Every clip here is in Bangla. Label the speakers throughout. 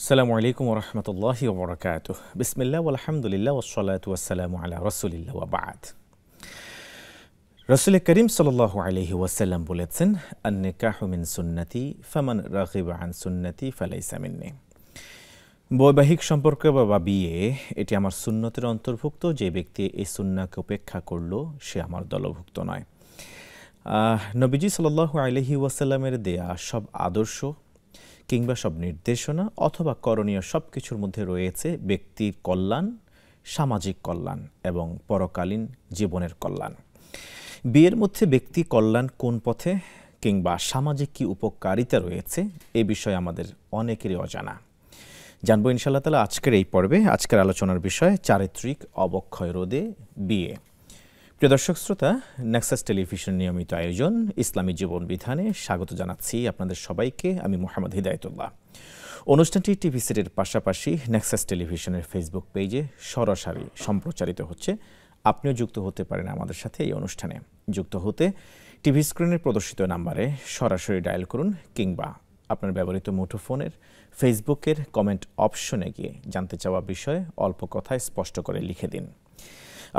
Speaker 1: আসসালামু আলাইকুম ওয়া রাহমাতুল্লাহি ওয়া বারাকাতুহু। বিসমিল্লাহ ওয়াল হামদুলিল্লাহ ওয়াস সালাতু ওয়াস সালামু আলা রাসূলিল্লাহ ওয়া বা'দ। রাসূল করিম সাল্লাল্লাহু আলাইহি ওয়াসাল্লাম বলেছেন, আন-নিকাহু মিন সুন্নতি ফামান রাগিবা আন সুন্নতি ফালাইসা মিন্নি। বৈবাহিক সম্পর্ক বা বিয়ে এটি আমার সুন্নতের অন্তর্ভুক্ত। যে ব্যক্তি এই সুন্নাহকে উপেক্ষা করলো সে আমার দলভুক্ত নয়। নবীজি সাল্লাল্লাহু আলাইহি ওয়াসাল্লামের দেয়া সব আদর্শ কিংবা সব নির্দেশনা অথবা করণীয় সব কিছুর মধ্যে রয়েছে ব্যক্তির কল্যাণ, সামাজিক কল্যাণ এবং পরকালীন জীবনের কল্যাণ। বিয়ের মধ্যে ব্যক্তি কল্যাণ কোন পথে কিংবা সামাজিক কী উপকারিতা রয়েছে এ বিষয়ে আমাদের অনেকেরই অজানা। জানবো ইনশাআল্লাহ তাআলা আজকের এই পর্বে। আজকের আলোচনার বিষয় চারিত্রিক অবক্ষয় রোধে বিয়ে। প্রিয় দর্শক শ্রোতা, নেক্সাস টেলিভিশন নিয়মিত আয়োজন ইসলামী জীবন বিধানে স্বাগত জানাচ্ছি আপনাদের সবাইকে। আমি মোহাম্মদ হিদায়তুল্লাহ। অনুষ্ঠানটি টিভি সেটের পাশাপাশি নেক্সাস টেলিভিশনের ফেসবুক পেজে সরাসরি সম্প্রচারিত হচ্ছে। আপনিও যুক্ত হতে পারেন আমাদের সাথে এই অনুষ্ঠানে। যুক্ত হতে টিভি স্ক্রিনে প্রদর্শিত নাম্বারে সরাসরি ডায়াল করুন কিংবা আপনার ব্যবহৃত মুঠোফোনের ফেসবুকের কমেন্ট অপশনে গিয়ে জানতে চাওয়া বিষয়ে অল্প কথায় স্পষ্ট করে লিখে দিন।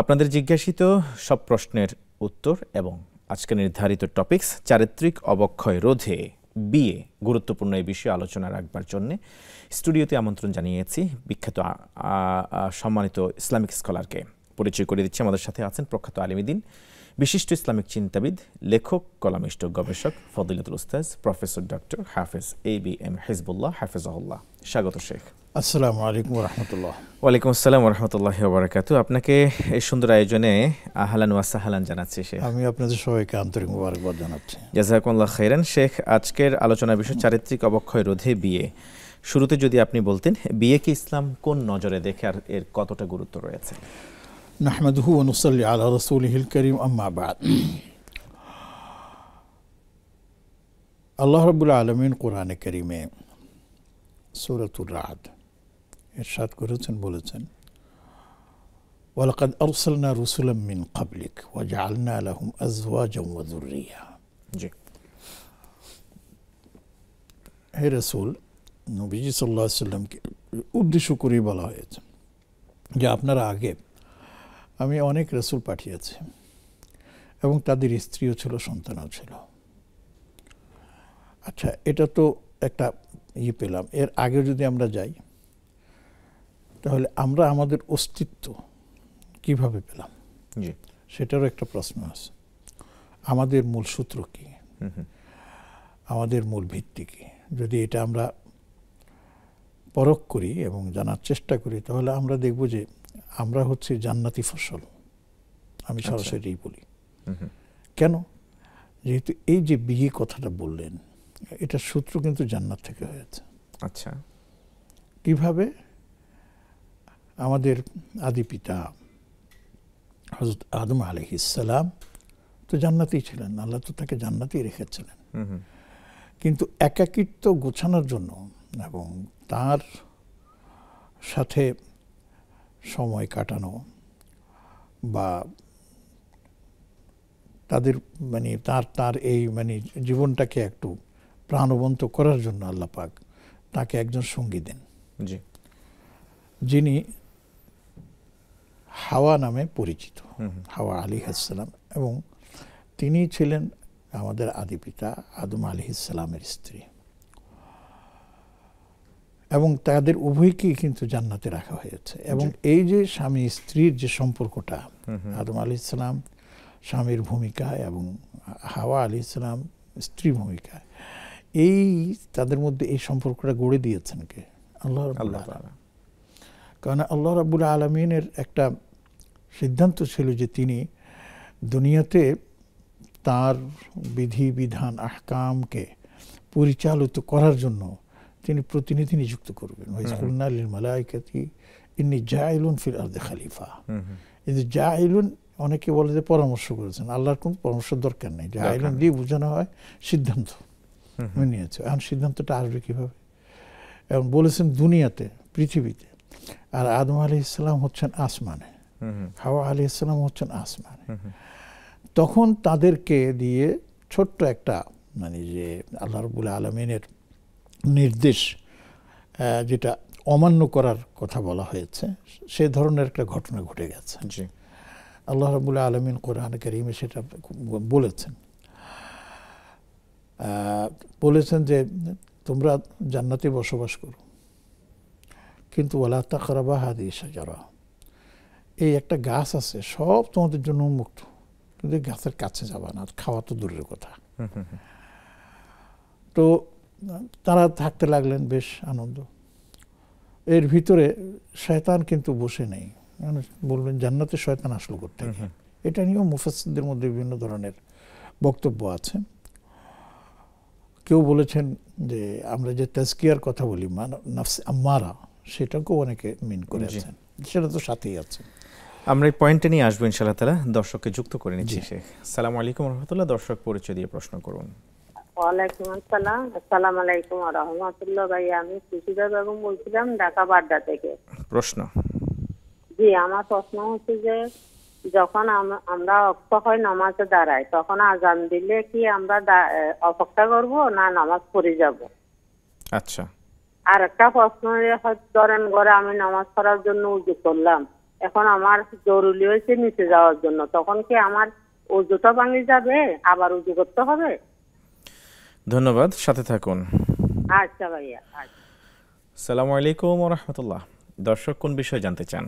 Speaker 1: আপনাদের জিজ্ঞাসিত সব প্রশ্নের উত্তর এবং আজকে নির্ধারিত টপিকস চারিত্রিক অবক্ষয় রোধে বিয়ে গুরুত্বপূর্ণ এই বিষয়ে আলোচনা রাখবার জন্য স্টুডিওতে আমন্ত্রণ জানিয়েছি বিখ্যাত সম্মানিত ইসলামিক স্কলারকে। পরিচয় করে দিচ্ছি, আমাদের সাথে আছেন প্রখ্যাত আলিমুদ্দিন, বিশিষ্ট ইসলামিক চিন্তাবিদ, লেখক, কলামিষ্ট, গবেষক, ফদিলাতুল উস্তাজ প্রফেসর ডক্টর হাফেজ ABM হিজবুল্লাহ হাফেজাহুল্লাহ। স্বাগত শেখ।
Speaker 2: আসসালামু আলাইকুম ওয়া রাহমাতুল্লাহ।
Speaker 1: ওয়ালাইকুম আসসালাম ওয়া রাহমাতুল্লাহি ওয়া বারাকাতুহু। আপনাকে এই সুন্দর আয়োজনে আহলান ওয়া সাহলান জানাচ্ছি শেখ।
Speaker 2: আমি আপনাদের সবাইকে আন্তরিক মোবারকবাদ জানাচ্ছি।
Speaker 1: জাযাকুমুল্লাহ খাইরান। শেখ, আজকের আলোচনার বিষয় চারিত্রিক অবক্ষয় রোধে বিয়ে। শুরুতে যদি আপনি বলতেন, বিয়েকে ইসলাম কোন নজরে দেখে আর এর কতটা গুরুত্ব রয়েছে?
Speaker 2: নাহমাদুহু ওয়া নুসাল্লি আলা রাসূলিহিল কারীম, আম্মা বা'দ। আল্লাহ রাব্বুল আলামিন কোরআনে কারীমে সূরাতুর রা'দ ইরশাদ করেছেন, বলেছেন, ওয়ালাকাদ আরসালনা রুসুলাম মিন ক্বাবলিক ওয়া জাআলনা লাহুম আজওয়াজান ওয়া যুররিয়া।
Speaker 1: জি।
Speaker 2: হে রাসূল, নবীজি সাল্লাল্লাহু আলাইহি সাল্লামকে উদ্দেশ্য করে বলা হয়েছে যে আপনারা আগে আমি অনেক রাসূল পাঠিয়েছি এবং তাদের স্ত্রীও ছিল, সন্তানও ছিল। আচ্ছা, এটা তো একটা পেলাম। এর আগে যদি আমরা যাই তাহলে আমরা আমাদের অস্তিত্ব কিভাবে পেলাম, সেটারও একটা প্রশ্ন আছে। আমাদের মূল সূত্র কি, আমাদের মূল ভিত্তি কি? যদি এটা আমরা পরখ করি এবং জানার চেষ্টা করি তাহলে আমরা দেখব যে আমরা হচ্ছে জান্নাতি ফসল। আমি সরাসরি বলি কেন, যেহেতু এই যে বিয়ে কথাটা বললেন, এটার সূত্র কিন্তু জান্নাত থেকে হয়েছে।
Speaker 1: আচ্ছা,
Speaker 2: কিভাবে? আমাদের আদি পিতা হযরত আদম আলাইহিস সালাম তো জান্নাতেই ছিলেন, আল্লাহ তো তাকে জান্নাতেই রেখেছিলেন। কিন্তু একাকিত্ব গোছানোর জন্য এবং তার সাথে সময় কাটানো বা তাদের তার এই জীবনটাকে একটু প্রাণবন্ত করার জন্য আল্লাহ পাক তাকে একজন সঙ্গী দেন, যিনি হাওয়া নামে পরিচিত, হাওয়া আলাইহিস সালাম। এবং তিনি ছিলেন আমাদের আদি পিতা আদম আলাইহিস সালামের স্ত্রী এবং তাদের উভয়কেই কিন্তু জান্নাতে রাখা হয়েছে। এবং এই যে স্বামী স্ত্রীর যে সম্পর্কটা, আদম আলাইহিস সালাম স্বামীর ভূমিকায় এবং হাওয়া আলাইহিস সালাম স্ত্রী ভূমিকায়, এই তাদের মধ্যে এই সম্পর্কটা গড়ে দিয়েছেন কে? আল্লাহ রাব্বুল আলামিন। কারণ আল্লাহ রাব্বুল আলামিনের একটা সিদ্ধান্ত ছিল যে তিনি দুনিয়াতে তার বিধি বিধান আহকামকে পরিচালিত করার জন্য তিনি প্রতিনিধি নিযুক্ত করবেন। ওয়া কুলনা লিল মালাইকাতি ইন্নী জাইলুন ফিল আরদি খলিফা। এই যে জাইলুন, অনেকে বলে যে পরামর্শ করেছেন, আল্লাহর কোন পরামর্শ দরকার নেই। জাইলুন দিয়ে বোঝানো হয় সিদ্ধান্ত নিয়েছে। এখন সিদ্ধান্তটা আসবে কিভাবে? এবং বলেছেন দুনিয়াতে, পৃথিবীতে। আর আদম আলাইহিস সালাম হচ্ছেন আসমানে, হাওয়া আলাইহিস সালাম হচ্ছেন আসমানে। তখন তাদেরকে দিয়ে ছোট্ট একটা যে আল্লাহ রাব্বুল আলামিনের নির্দেশ যেটা অমান্য করার কথা বলা হয়েছে, সে ধরনের একটা ঘটনা ঘটে গেছে। আল্লাহ রাব্বুল আলামিন কোরআন কারীমে সেটা বলেছেন যে তোমরা জান্নাতে বসবাস করো, কিন্তু ওয়ালা তাকরাবা হাদিহি শাজারা, এই একটা গাছ আছে সব তোমাদের জন্য উন্মুক্ত, কিন্তু গাছের কাছে যাবা না, খাওয়া তো দূরের কথা। তো তারা থাকতে লাগলেন বেশ আনন্দ। এর ভিতরে শয়তান কিন্তু বসে নেই। বলবেন জান্নাতে শয়তান আসলো করতে, এটা নিয়েও মুফাসসিরদের মধ্যে বিভিন্ন ধরনের বক্তব্য আছে। কেউ বলেছেন যে আমরা যে তাজকিয়ার কথা বলি, নাফস আম্মারা, সেটাকেও অনেকে মিন করেছেন, সেটা তো সাথেই আছে।
Speaker 1: আমরা এই পয়েন্টে নিয়ে আসবো ইনশাআল্লাহ তাআলা। দর্শককে যুক্ত করে নিচ্ছি শেখ। আসসালামু আলাইকুম ওয়া রাহমাতুল্লাহ। দর্শক পরিচয় দিয়ে প্রশ্ন করুন।
Speaker 3: ওয়ালাইকুম আসসালাম। আসসালামু আলাইকুম ওয়া রাহমাতুল্লাহ। ভাই আমি খুশিদা বেগম বলছিলাম ঢাকা বাড্ডা থেকে।
Speaker 1: প্রশ্ন?
Speaker 3: জি, আমার প্রশ্ন হচ্ছে যে যখন আমরা ওয়াক্ত হয় নামাজে দাঁড়াই, তখন আজান দিলে কি আমরা অপেক্ষা করব না নামাজ পড়ে যাব?
Speaker 1: আচ্ছা।
Speaker 3: আর একটা প্রশ্ন, ধরেন ঘরে আমি নামাজ পড়ার জন্য উযু করলাম, এখন আমার জরুরি হয়েছে নিচে যাওয়ার জন্য, তখন কি আমার উযুটা ভাঙে যাবে, আবার উযু করতে হবে?
Speaker 1: ধন্যবাদ, সাথে থাকুন।
Speaker 3: আচ্ছা ভাইয়া।
Speaker 1: আসসালামু আলাইকুম ওয়া রাহমাতুল্লাহ। দর্শক কোন বিষয় জানতে চান?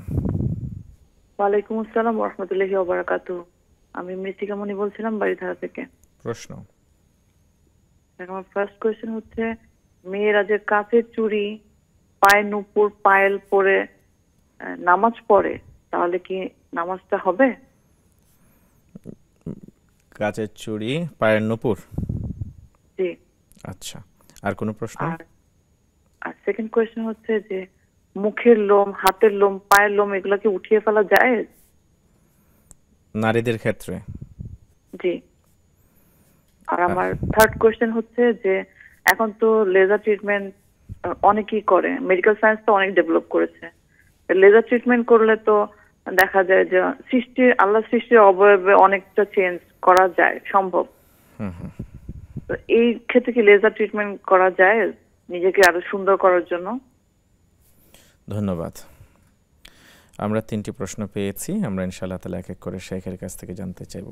Speaker 4: ওয়ালাইকুম আসসালাম ওয়া রাহমাতুল্লাহি ওয়া বারাকাতুহু। আমি মৃত্তিকা মনি বলছিলাম বাড়িধারা থেকে।
Speaker 1: প্রশ্ন?
Speaker 4: আমার ফার্স্ট কোয়েশ্চেন হচ্ছে, মেয়েরা যে কাচের চুড়ি, পায়ে নূপুর, পায়েল পরে নামাজ পড়ে, তাহলে কি নামাজটা হবে?
Speaker 1: কাচের চুড়ি, পায়ের নূপুর।
Speaker 4: জি।
Speaker 1: আচ্ছা, আর কোনো প্রশ্ন?
Speaker 4: আর সেকেন্ড কোয়েশ্চেন হচ্ছে যে মুখের লোম, হাতের লোম, পায়ের লোম এগুলো কি উঠিয়ে ফেলা যায়
Speaker 1: নারীদের ক্ষেত্রে?
Speaker 4: জি। আর আমার থার্ড কোয়েশ্চেন হচ্ছে যে এখন তো লেজার ট্রিটমেন্ট অনেকেই করে, মেডিকেল সায়েন্স তো অনেক ডেভেলপ করেছে। লেজার ট্রিটমেন্ট করলে তো দেখা যায় যে আল্লাহ সৃষ্টির অবয়বে অনেকটা চেঞ্জ করা যায়, সম্ভব। তো এই ক্ষেত্রে কি লেজার ট্রিটমেন্ট করা যায় নিজেকে আরো সুন্দর করার জন্য?
Speaker 1: ধন্যবাদ। আমরা 3টি প্রশ্ন পেয়েছি, আমরা ইনশাআল্লাহ তাআলা এক এক করে শেখের কাছ থেকে জানতে চাইব।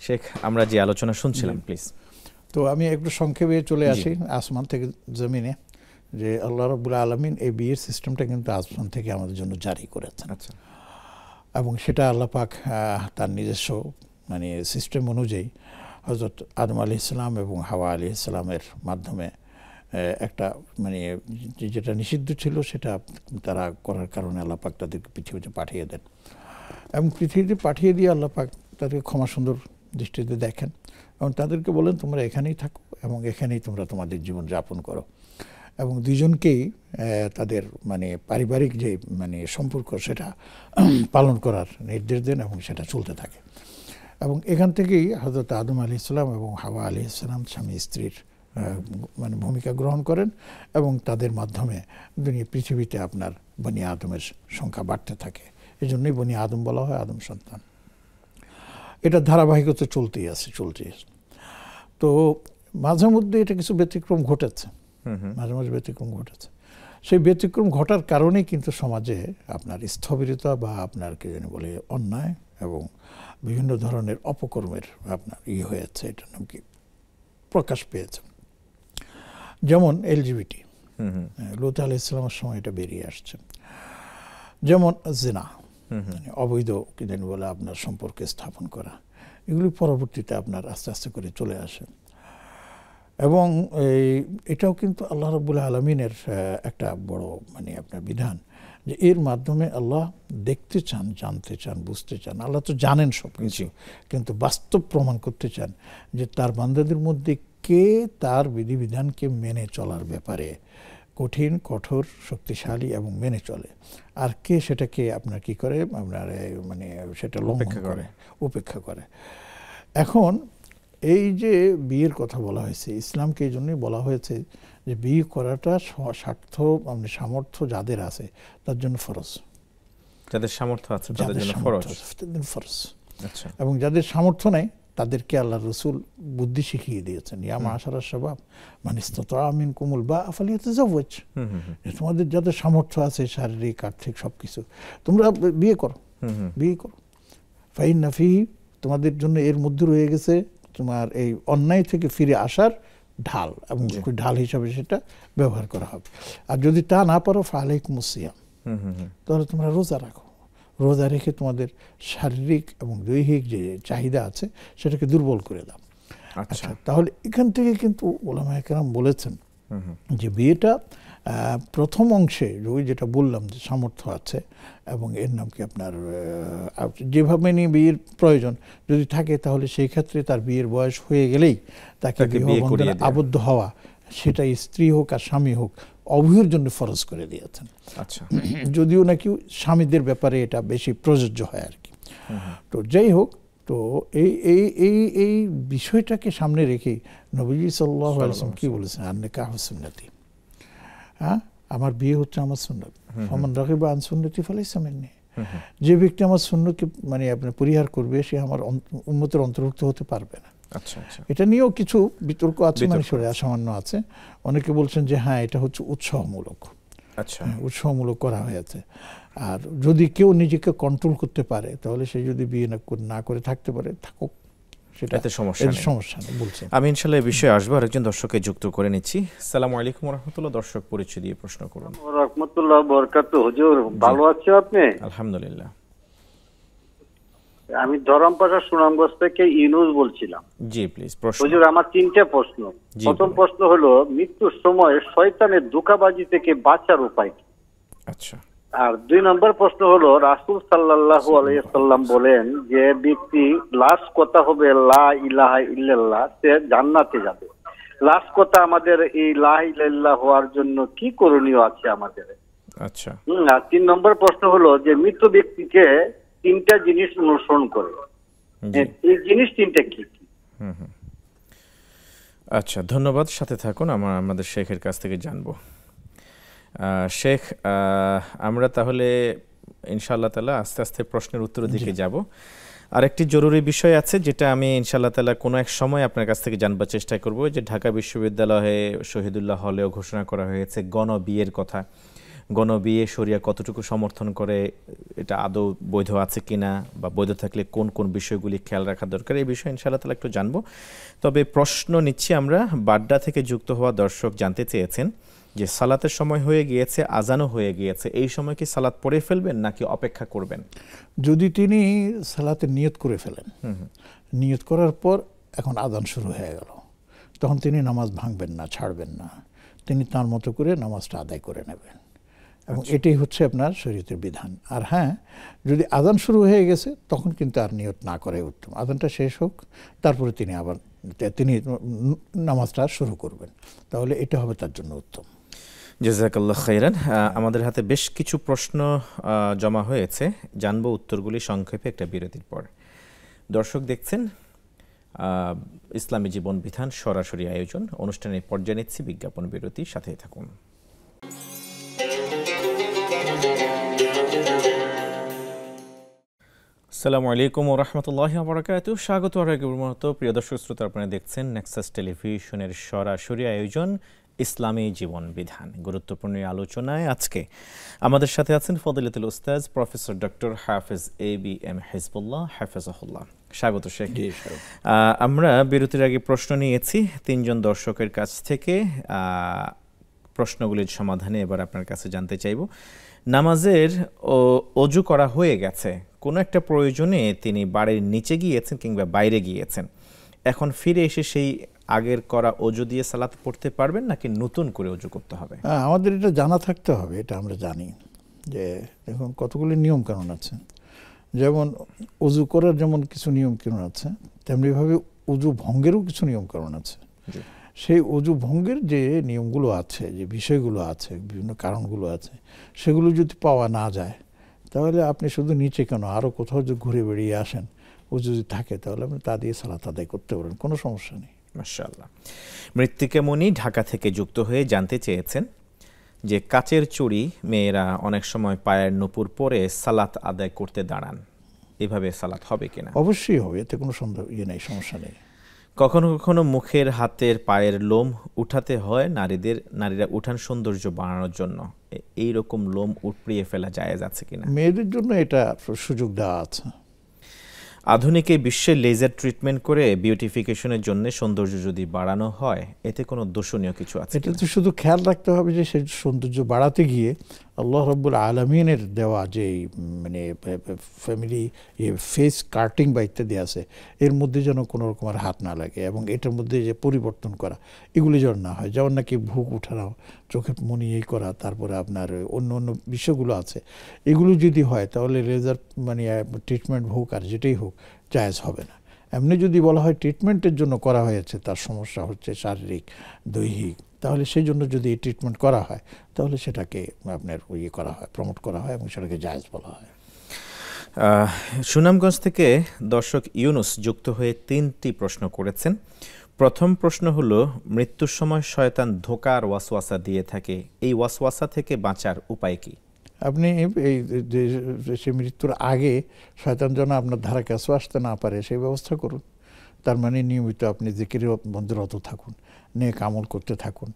Speaker 1: শেখ, আমরা যে আলোচনা শুনছিলাম প্লিজ।
Speaker 2: তো আমি একটু সংক্ষেপে চলে আসি আসমান থেকে জমিনে, যে আল্লাহ রাব্বুল আলামিন এই বিয়ের সিস্টেমটা কিন্তু আসমান থেকে আমাদের জন্য জারি করেছেন।
Speaker 1: আচ্ছা।
Speaker 2: এবং সেটা আল্লাহ পাক তার নিজস্ব সিস্টেম অনুযায়ী হযরত আদম আলাইহিস সালাম এবং হাওয়া আলাইহিস সালামের মাধ্যমে একটা যেটা নিষিদ্ধ ছিল সেটা তারা করার কারণে আল্লাহ পাক তাদেরকে পৃথিবীতে পাঠিয়ে দেন, এবং পৃথিবীতে পাঠিয়ে দিয়ে আল্লাহ পাক তাদেরকে ক্ষমা সুন্দর দৃষ্টিতে দেখেন এবং তাদেরকে বলেন তোমরা এখানেই থাকো এবং এখানেই তোমরা তোমাদের জীবন যাপন করো, এবং দুজনকেই তাদের পারিবারিক যে সম্পর্ক সেটা পালন করার নির্দেশ দেন এবং সেটা চলতে থাকে। এবং এখান থেকেই হযরত আদম আলাইহিস সালাম এবং হাওয়া আলাইহিস সালাম স্বামী স্ত্রীর ভূমিকা গ্রহণ করেন, এবং তাদের মাধ্যমে পৃথিবীতে আপনার বনি আদমের সংখ্যা বাড়তে থাকে। এই জন্যই বনি আদম বলা হয়, আদম সন্তান। এটা ধারাবাহিকতা চলতেই আছে। তো মাঝে মধ্যে এটা কিছু ব্যতিক্রম ঘটেছে, মাঝে মাঝে ব্যতিক্রম ঘটেছে। সেই ব্যতিক্রম ঘটার কারণেই কিন্তু সমাজে আপনার স্থবিরতা বা আপনার কি জানি বলে অন্যায় এবং বিভিন্ন ধরনের অপকর্মের আপনার হয়েছে, এটার নাম কি প্রকাশ পেয়েছে। যেমন এলজিবিটি, লূত আলাইহিস সালামের সময় এটা বেরিয়ে আসছে। যেমন জিনা, অবৈধ কি জানি বলে আপনার সম্পর্কে স্থাপন করা, এগুলি পরবর্তীতে আপনার আস্তে আস্তে করে চলে আসে। এবং এটাও কিন্তু আল্লাহ রাব্বুল আলামিনের একটা বড় আপনার বিধান, যে এর মাধ্যমে আল্লাহ দেখতে চান, জানতে চান, বুঝতে চান। আল্লাহ তো জানেন সব কিছু, কিন্তু বাস্তব প্রমাণ করতে চান যে তার বান্দাদের মধ্যে কে তার বিধিবিধানকে মেনে চলার ব্যাপারে কঠিন, কঠোর, শক্তিশালী এবং মেনে চলে, আর কে সেটাকে আপনার কি করে আপনার সেটা উপেক্ষা করে। এখন এই যে বিয়ের কথা বলা হয়েছে, ইসলামকে এই জন্যই বলা হয়েছে যে বিয়ে করাটা সামর্থ্য যাদের আছে তার জন্য ফরজ,
Speaker 1: যাদের সামর্থ্য আছে তাদের জন্য ফরজ।
Speaker 2: ফরজ।
Speaker 1: আচ্ছা।
Speaker 2: এবং যাদের সামর্থ্য নেই তাদেরকে আল্লাহ রসুল বুদ্ধি শিখিয়ে দিয়েছেন, ইয়া মাশারাস শাবাব মান ইসতাতা মিনকুমুল বাআ ফালিয়াতাজাওয়াজ, তোমাদের যাদের সামর্থ্য আছে শারীরিক আর্থিক সবকিছু, তোমরা বিয়ে করো, বিয়ে করো। ফাইন্না ফিহি, তোমাদের জন্য এর মধ্যে রয়ে গেছে তোমার এই অন্যায় থেকে ফিরে আসার ঢাল, এবং ঢাল হিসাবে সেটা ব্যবহার করা হবে। আর যদি তা না পারো ফালাইকুমুস সিয়াম, তাহলে তোমরা রোজা রাখো। রোজা রেখে তোমাদের শারীরিক এবং দৈহিক যে চাহিদা আছে সেটাকে দুর্বল করে দাও। আচ্ছা, তাহলে এখান থেকে কিন্তু উলামায়ে কেরাম বলেছেন যে বিয়েটা প্রথম অংশে ওই যেটা বললাম যে সামর্থ্য আছে এবং এর নাম কি আপনার যেভাবে নিয়ে বিয়ের প্রয়োজন যদি থাকে, তাহলে সেই ক্ষেত্রে তার বিয়ের বয়স হয়ে গেলেই তাকে বিবাহ বন্ধনে আবদ্ধ হওয়া, সেটা স্ত্রী হোক আর স্বামী হোক, উভয়ের জন্য ফরজ করে দিয়েছেন। আচ্ছা, যদিও নাকি স্বামীদের ব্যাপারে এটা বেশি প্রযোজ্য হয় আর কি। তো যাই হোক, তো এই বিষয়টাকে সামনে রেখে নবীজি সাল্লাল্লাহু আলাইহি ওয়াসাল্লাম কি বলেছেন, আন-নিকাহু সুন্নতি, হ্যাঁ আমার বিয়ে হচ্ছে আমার সুন্নত, ফামান রাগিবা আন সুন্নতি ফালাইসা মিন্নি, যে ব্যক্তি আমার সুন্নতকে মানে আপনি পরিহার করবে সে আমার উম্মতের অন্তর্ভুক্ত হতে পারবে না। আচ্ছা, এটা নিয়েও কিছু বিতর্ক আছে, মানুষের সামান্য আছে। অনেকে বলছেন যে হ্যাঁ এটা হচ্ছে উৎসাহমূলক, আচ্ছা উৎসাহমূলক করা হয়েছে। আর যদি কেউ নিজেকে কন্ট্রোল করতে পারে তাহলে সে যদি বিয়ে না করে থাকতে পারে, থাকুক, সেটাতে সমস্যা নেই বলছেন।
Speaker 1: আমি ইনশাআল্লাহ এই বিষয়ে আসবো। আরেকজন দর্শককে যুক্ত করে নিচ্ছি। আসসালামু আলাইকুম ওয়া রাহমাতুল্লাহ। দর্শক পরিচয় দিয়ে প্রশ্ন করুন।
Speaker 5: ওয়া রাহমাতুল্লাহ বারাকাতুহু। হুজুর ভালো আছেন আপনি?
Speaker 1: আলহামদুলিল্লাহ।
Speaker 5: আমি ধরমপাশা সুনামগঞ্জ থেকে ইউনুস বলছিলাম।
Speaker 1: জি প্লিজ প্রশ্ন।
Speaker 5: হুজুর আমার তিনটে প্রশ্ন। প্রথম প্রশ্ন হলো মৃত্যুর সময় শয়তানের ধোঁকাবাজি থেকে বাঁচার উপায় কি?
Speaker 1: আচ্ছা।
Speaker 5: আর 2 নম্বর প্রশ্ন হলো রাসূল সাল্লাল্লাহু আলাইহি সাল্লাম বলেন যে ব্যক্তি লাস্ট কথা হবে লা ইলাহা ইল্লাল্লাহ, সে জান্নাতে যাবে। লাস্ট কথা আমাদের এই লা ইলাহা ইল্লাল্লাহ হওয়ার জন্য কি করণীয় আছে আমাদের?
Speaker 1: আচ্ছা।
Speaker 5: আর 3 নম্বর প্রশ্ন হলো যে মৃত ব্যক্তিকে 3টা জিনিস অনুসরণ করে, এই জিনিস 3টা কি?
Speaker 1: আচ্ছা, ধন্যবাদ। সাথে থাকুন, আমাদের শেখের কাছ থেকে জানবো। শেখ, আমরা তাহলে ইনশাআল্লাহ তাআলা আস্তে আস্তে প্রশ্নের উত্তরের দিকে যাব। আরেকটি জরুরি বিষয় আছে যেটা আমি ইনশাআল্লাহ তাআলা কোনো এক সময় আপনার কাছ থেকে জানবার চেষ্টা করব, যে ঢাকা বিশ্ববিদ্যালয়ে শহীদুল্লাহ হলেও ঘোষণা করা হয়েছে গণবিয়ের কথা। গণবিয়ে শরিয়া কতটুকু সমর্থন করে, এটা আদৌ বৈধ আছে কিনা, বা বৈধ থাকলে কোন কোন বিষয়গুলি খেয়াল রাখা দরকার, এই বিষয়ে ইনশাআল্লাহ তাআলা একটু জানবো। তবে প্রশ্ন নিচ্ছি আমরা, বাড্ডা থেকে যুক্ত হওয়া দর্শক জানতে চেয়েছেন যে সালাতের সময় হয়ে গিয়েছে, আজানও হয়ে গিয়েছে, এই সময় কি সালাত পড়ে ফেলবেন নাকি অপেক্ষা করবেন?
Speaker 2: যদি তিনি সালাতের নিয়ত করে ফেলেন, নিয়ত করার পর এখন আজান শুরু হয়ে গেল, তখন তিনি নামাজ ভাঙবেন না, ছাড়বেন না, তিনি তার মতো করে নামাজটা আদায় করে নেবেন, এবং এটাই হচ্ছে আপনার শরীয়তের বিধান। আর হ্যাঁ, যদি আজান শুরু হয়ে গেছে তখন কিন্তু আর নিয়ত না করে উত্তম, আজানটা শেষ হোক তারপরে তিনি নামাজটা শুরু করবেন, তাহলে এটা হবে তার জন্য উত্তম।
Speaker 1: জাযাকাল্লাহ খাইরান। আমাদের হাতে বেশ কিছু প্রশ্ন জমা হয়েছে, জানবো উত্তরগুলি সংক্ষেপে একটা বিরতির পর। দর্শক দেখছেন ইসলামী জীবন বিধান সরাসরি আয়োজন, অনুষ্ঠানের পর্যায়ে নিচ্ছি বিজ্ঞাপন বিরতি, সাথেই থাকুন। আসসালামু আলাইকুম ওয়া রাহমাতুল্লাহি ওয়া বারাকাতুহু। স্বাগত প্রিয় দর্শক শ্রোতা, আপনারা দেখছেন নেক্সাস টেলিভিশনের সরাসরি আয়োজন ইসলামী জীবন বিধান। গুরুত্বপূর্ণ আলোচনায় আজকে আমাদের সাথে আছেন ফজিলাতুল উস্তাজ প্রফেসর ডক্টর হাফেজ ABM হিজবুল্লাহ হাফেজাহুল্লাহ। স্বাগত শেখ। আমরা বিরতির আগে প্রশ্ন নিয়েছি 3 জন দর্শকের কাছ থেকে, প্রশ্নগুলির সমাধানে এবার আপনার কাছে জানতে চাইব। নামাজের অজু করা হয়ে গেছে, কোনো একটা প্রয়োজনে তিনি বাড়ির নিচে গিয়েছেন কিংবা বাইরে গিয়েছেন, এখন ফিরে এসে সেই আগের করা অজু দিয়ে সালাত পড়তে পারবেন নাকি নতুন করে অজু করতে হবে?
Speaker 2: আমাদের এটা জানা থাকতে হবে, এটা আমরা জানি যে এখন কতগুলি নিয়ম কানুন আছে। যেমন অজু করার যেমন কিছু নিয়ম কানুন আছে, তেমনিভাবে অজু ভঙ্গেরও কিছু নিয়ম কানুন আছে। সেই অজু ভঙ্গের যে নিয়মগুলো আছে, যে বিষয়গুলো আছে, বিভিন্ন কারণগুলো আছে, সেগুলো যদি পাওয়া না যায় তাহলে আপনি শুধু নিচে কেন আরও কোথাও যদি ঘুরে বেরিয়ে আসেন, অজু যদি থাকে তাহলে আপনি তা দিয়ে সালাত আদায় করতে পারেন, কোনো সমস্যা নেই।
Speaker 1: মাশাআল্লাহ। মৃত্তিকা মণি ঢাকা থেকে যুক্ত হয়ে জানতে চেয়েছেন যে কাচের চুড়ি মেয়েরা অনেক সময় পায়ের নুপুর পরে সালাত আদায় করতে দাঁড়ান, এভাবে সালাত হবে কিনা?
Speaker 2: অবশ্যই হবে, এতে কোনো সন্দেহ নেই, সমস্যা নেই।
Speaker 1: কখনো কখনো মুখের, হাতের, পায়ের লোম উঠাতে হয় নারীরা উঠান সৌন্দর্য বাড়ানোর জন্য, এই রকম লোম উপড়িয়ে ফেলা জায়েজ আছে কিনা?
Speaker 2: মেয়েদের জন্য এটা সুযোগ দেওয়া আছে।
Speaker 1: আধুনিক এই বিশ্বে লেজার ট্রিটমেন্ট করে বিউটিফিকেশনের জন্য সৌন্দর্য যদি বাড়ানো হয়, এতে কোনো দোষণীয় কিছু আছে?
Speaker 2: এটা তো শুধু খেয়াল রাখতে হবে যে সেই সৌন্দর্য বাড়াতে গিয়ে আল্লাহ রাব্বুল আলামিনের দেওয়া যে মানে ফ্যামিলি ফেস কাটিং বা ইত্যাদি আছে, এর মধ্যে যেন কোনো রকমের হাত না লাগে, এবং এটার মধ্যে যে পরিবর্তন করা এগুলি যেন না হয়। যেমন নাকি ভুক উঠানো, চোখের মনি এই করা, তারপরে আপনার অন্য অন্য বিষয়গুলো আছে, এগুলো যদি হয় তাহলে লেজার মানে ট্রিটমেন্ট হোক আর যেটাই হোক জায়েজ হবে না। এমনি যদি বলা হয় ট্রিটমেন্টের জন্য করা হয়েছে, তার সমস্যা হচ্ছে শারীরিক, দৈহিক, তাহলে সেই জন্য যদি এই ট্রিটমেন্ট করা হয় তাহলে সেটাকে আপনার ইয়ে করা হয়, প্রমোট করা হয়, এবং সেটাকে জায়েজ বলা হয়।
Speaker 1: সুনামগঞ্জ থেকে দর্শক ইউনুস যুক্ত হয়ে 3টি প্রশ্ন করেছেন। প্রথম প্রশ্ন হলো, মৃত্যুর সময় শয়তান ধোঁকা আর ওয়াসওয়াসা দিয়ে থাকে, এই ওয়াসওয়াসা থেকে বাঁচার উপায় কি?
Speaker 2: আপনি এই সে মৃত্যুর আগে শয়তান যেন আপনার ধারা কাছে আসতে না পারে সেই ব্যবস্থা করুন। তার মানে নিয়মিত আপনি জিকিরে বন্ধুরত থাকুন, নেক আমল করতে থাকুন,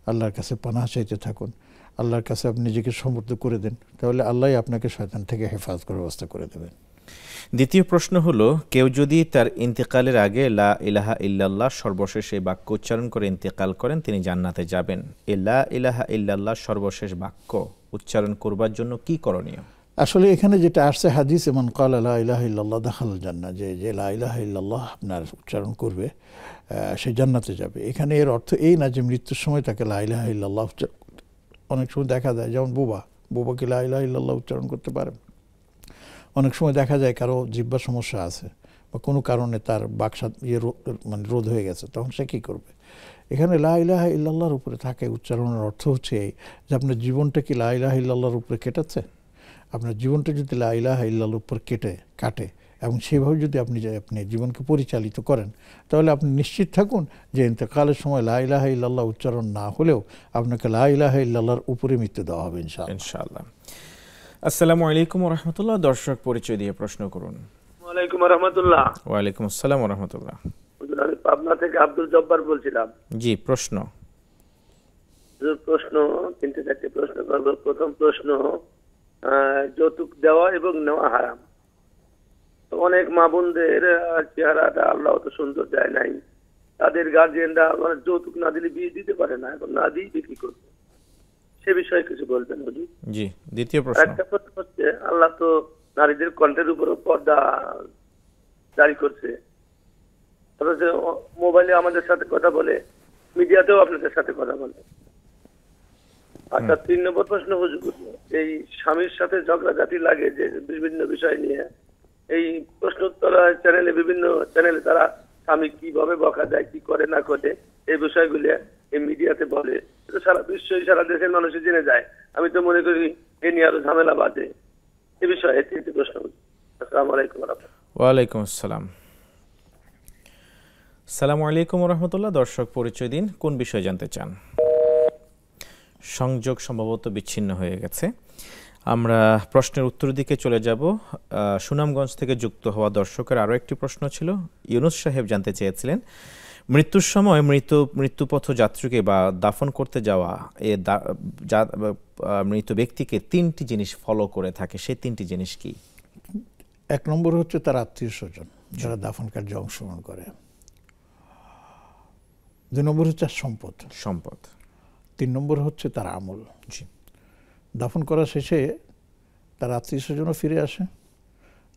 Speaker 2: আল্লাহর কাছে পানাহ চাইতে থাকুন, আল্লাহর কাছে আপনি নিজেকে সমর্থ করে দেন, তাহলে আল্লাহই আপনাকে শয়তান থেকে হেফাজত করার ব্যবস্থা করে দেবেন।
Speaker 1: দ্বিতীয় প্রশ্ন হলো, কেউ যদি তার ইন্তেকালের আগে লা ইলাহা ইল্লাল্লাহ সর্বশেষ এই বাক্য উচ্চারণ করে ইন্তেকাল করেন, তিনি জান্নাতে যাবেন। এই লা ইলাহা ইল্লাল্লাহ সর্বশেষ বাক্য উচ্চারণ করবার জন্য কি করণীয়?
Speaker 2: আসলে এখানে যেটা আসছে হাদিসে, মান ক্বালা লা ইলাহা ইল্লাল্লাহ দাখালাল জান্নাহ, যে লা ইলাহা ইল্লাল্লাহ আপনার উচ্চারণ করবে সে জান্নাতে যাবে। এখানে এর অর্থ এই না যে মৃত্যুর সময় তাকে লা ইলাহা ইল্লাল্লাহ, অনেক সময় দেখা যায় যেমন বোবাকে লা ইলাহা ইল্লাল্লাহ উচ্চারণ করতে পারে। অনেক সময় দেখা যায় কারো জিহ্বার সমস্যা আছে বা কোনো কারণে তার বাকশাদ মানে রোধ হয়ে গেছে, তখন সে কী করবে? এখানে লা ইলাহা ইল্লাল্লাহর উপরে থাকে উচ্চারণের অর্থ হচ্ছে এই যে আপনার জীবনটা কি লা ইলাহা ইল্লাল্লাহর উপরে কেটেছে। আপনার জীবনটা যদি লা ইলাহা ইল্লাল্লাহর উপর কাটে এবং সেভাবে যদি আপনি জীবনকে পরিচালিত করেন, তাহলে আপনি নিশ্চিত থাকুন যে ইন্তেকালের সময় লা ইলাহা ইল্লাল্লাহ উচ্চারণ না হলেও আপনাকে লা ইলাহা ইল্লাল্লাহর উপরে মৃত্যু দেওয়া হবে ইনশাআল্লাহ।
Speaker 1: আসসালামু আলাইকুম ওয়া রাহমাতুল্লাহ। দর্শক পরিচয় দিয়ে প্রশ্ন করুন।
Speaker 5: ওয়ালাইকুম রাহমাতুল্লাহ।
Speaker 1: ওয়ালাইকুম আসসালাম ওয়া রাহমাতুল্লাহ।
Speaker 5: আমি পাবনা থেকে আব্দুল জব্বার বলছিলাম।
Speaker 1: জি, প্রশ্ন
Speaker 5: 3-4টি প্রশ্ন করব। প্রথম প্রশ্ন, যৌতুক দেওয়া এবং নেওয়া হারাম। অনেক মা বোনদের চেহারাটা আল্লাহ তো সুন্দর দেয় নাই, তাদের গার্জিয়ানরা যৌতুক না দিলে বিয়ে দিতে পারে না, এখন না দিয়ে বিক্রি করবে, সে বিষয়ে কিছু বলবেন হুজুর?
Speaker 1: জি। দ্বিতীয় প্রশ্ন,
Speaker 5: একটা প্রশ্ন হচ্ছে, আল্লাহ তো নারীদের কণ্ঠের উপর পর্দা জারি করছে, অথচ মোবাইলে আমাদের সাথে কথা বলে, মিডিয়াতেও আপনাদের সাথে কথা বলে। আচ্ছা, 3 নম্বর প্রশ্ন হুজুর, এই স্বামীর সাথে ঝগড়াঝাটি লাগে যে বিভিন্ন বিষয় নিয়ে, এই প্রশ্নোত্তর চ্যানেলে, বিভিন্ন চ্যানেলে তারা স্বামী কিভাবে বকা যায়, কি করে না করে, এই বিষয়গুলি এই মিডিয়াতে বলে, সারা বিশ্বই, সারা দেশের মানুষ জেনে যায়। আমি তো মনে করি এ নিয়ে আরো ঝামেলা বাঁধে। এ বিষয়ে 3টি প্রশ্ন। আসসালামু আলাইকুম ওয়া রাহমাতুল্লাহ।
Speaker 1: ওয়ালাইকুম আসসালাম। আসসালামু আলাইকুম ওয়া রাহমাতুল্লাহ। দর্শক পরিচয় দিন, কোন বিষয় জানতে চান? সংযোগ সম্ভবত বিচ্ছিন্ন হয়ে গেছে। আমরা প্রশ্নের উত্তর দিকে চলে যাব। সুনামগঞ্জ থেকে যুক্ত হওয়া দর্শকের আরও একটি প্রশ্ন ছিল। ইউনুস সাহেব জানতে চেয়েছিলেন, মৃত্যুর সময় মৃত্যুপথ যাত্রীকে বা দাফন করতে যাওয়া মৃত ব্যক্তিকে 3টি জিনিস ফলো করে থাকে, সেই 3টি জিনিস কি?
Speaker 2: 1 নম্বর হচ্ছে তার আত্মীয় স্বজন যারা দাফন কার্যে অংশগ্রহণ করে। 2 নম্বর হচ্ছে সম্পদ। 3 নম্বর হচ্ছে তার আমল।
Speaker 1: জি।
Speaker 2: দাফন করা শেষে তার আত্মীয় স্বজনও ফিরে আসে,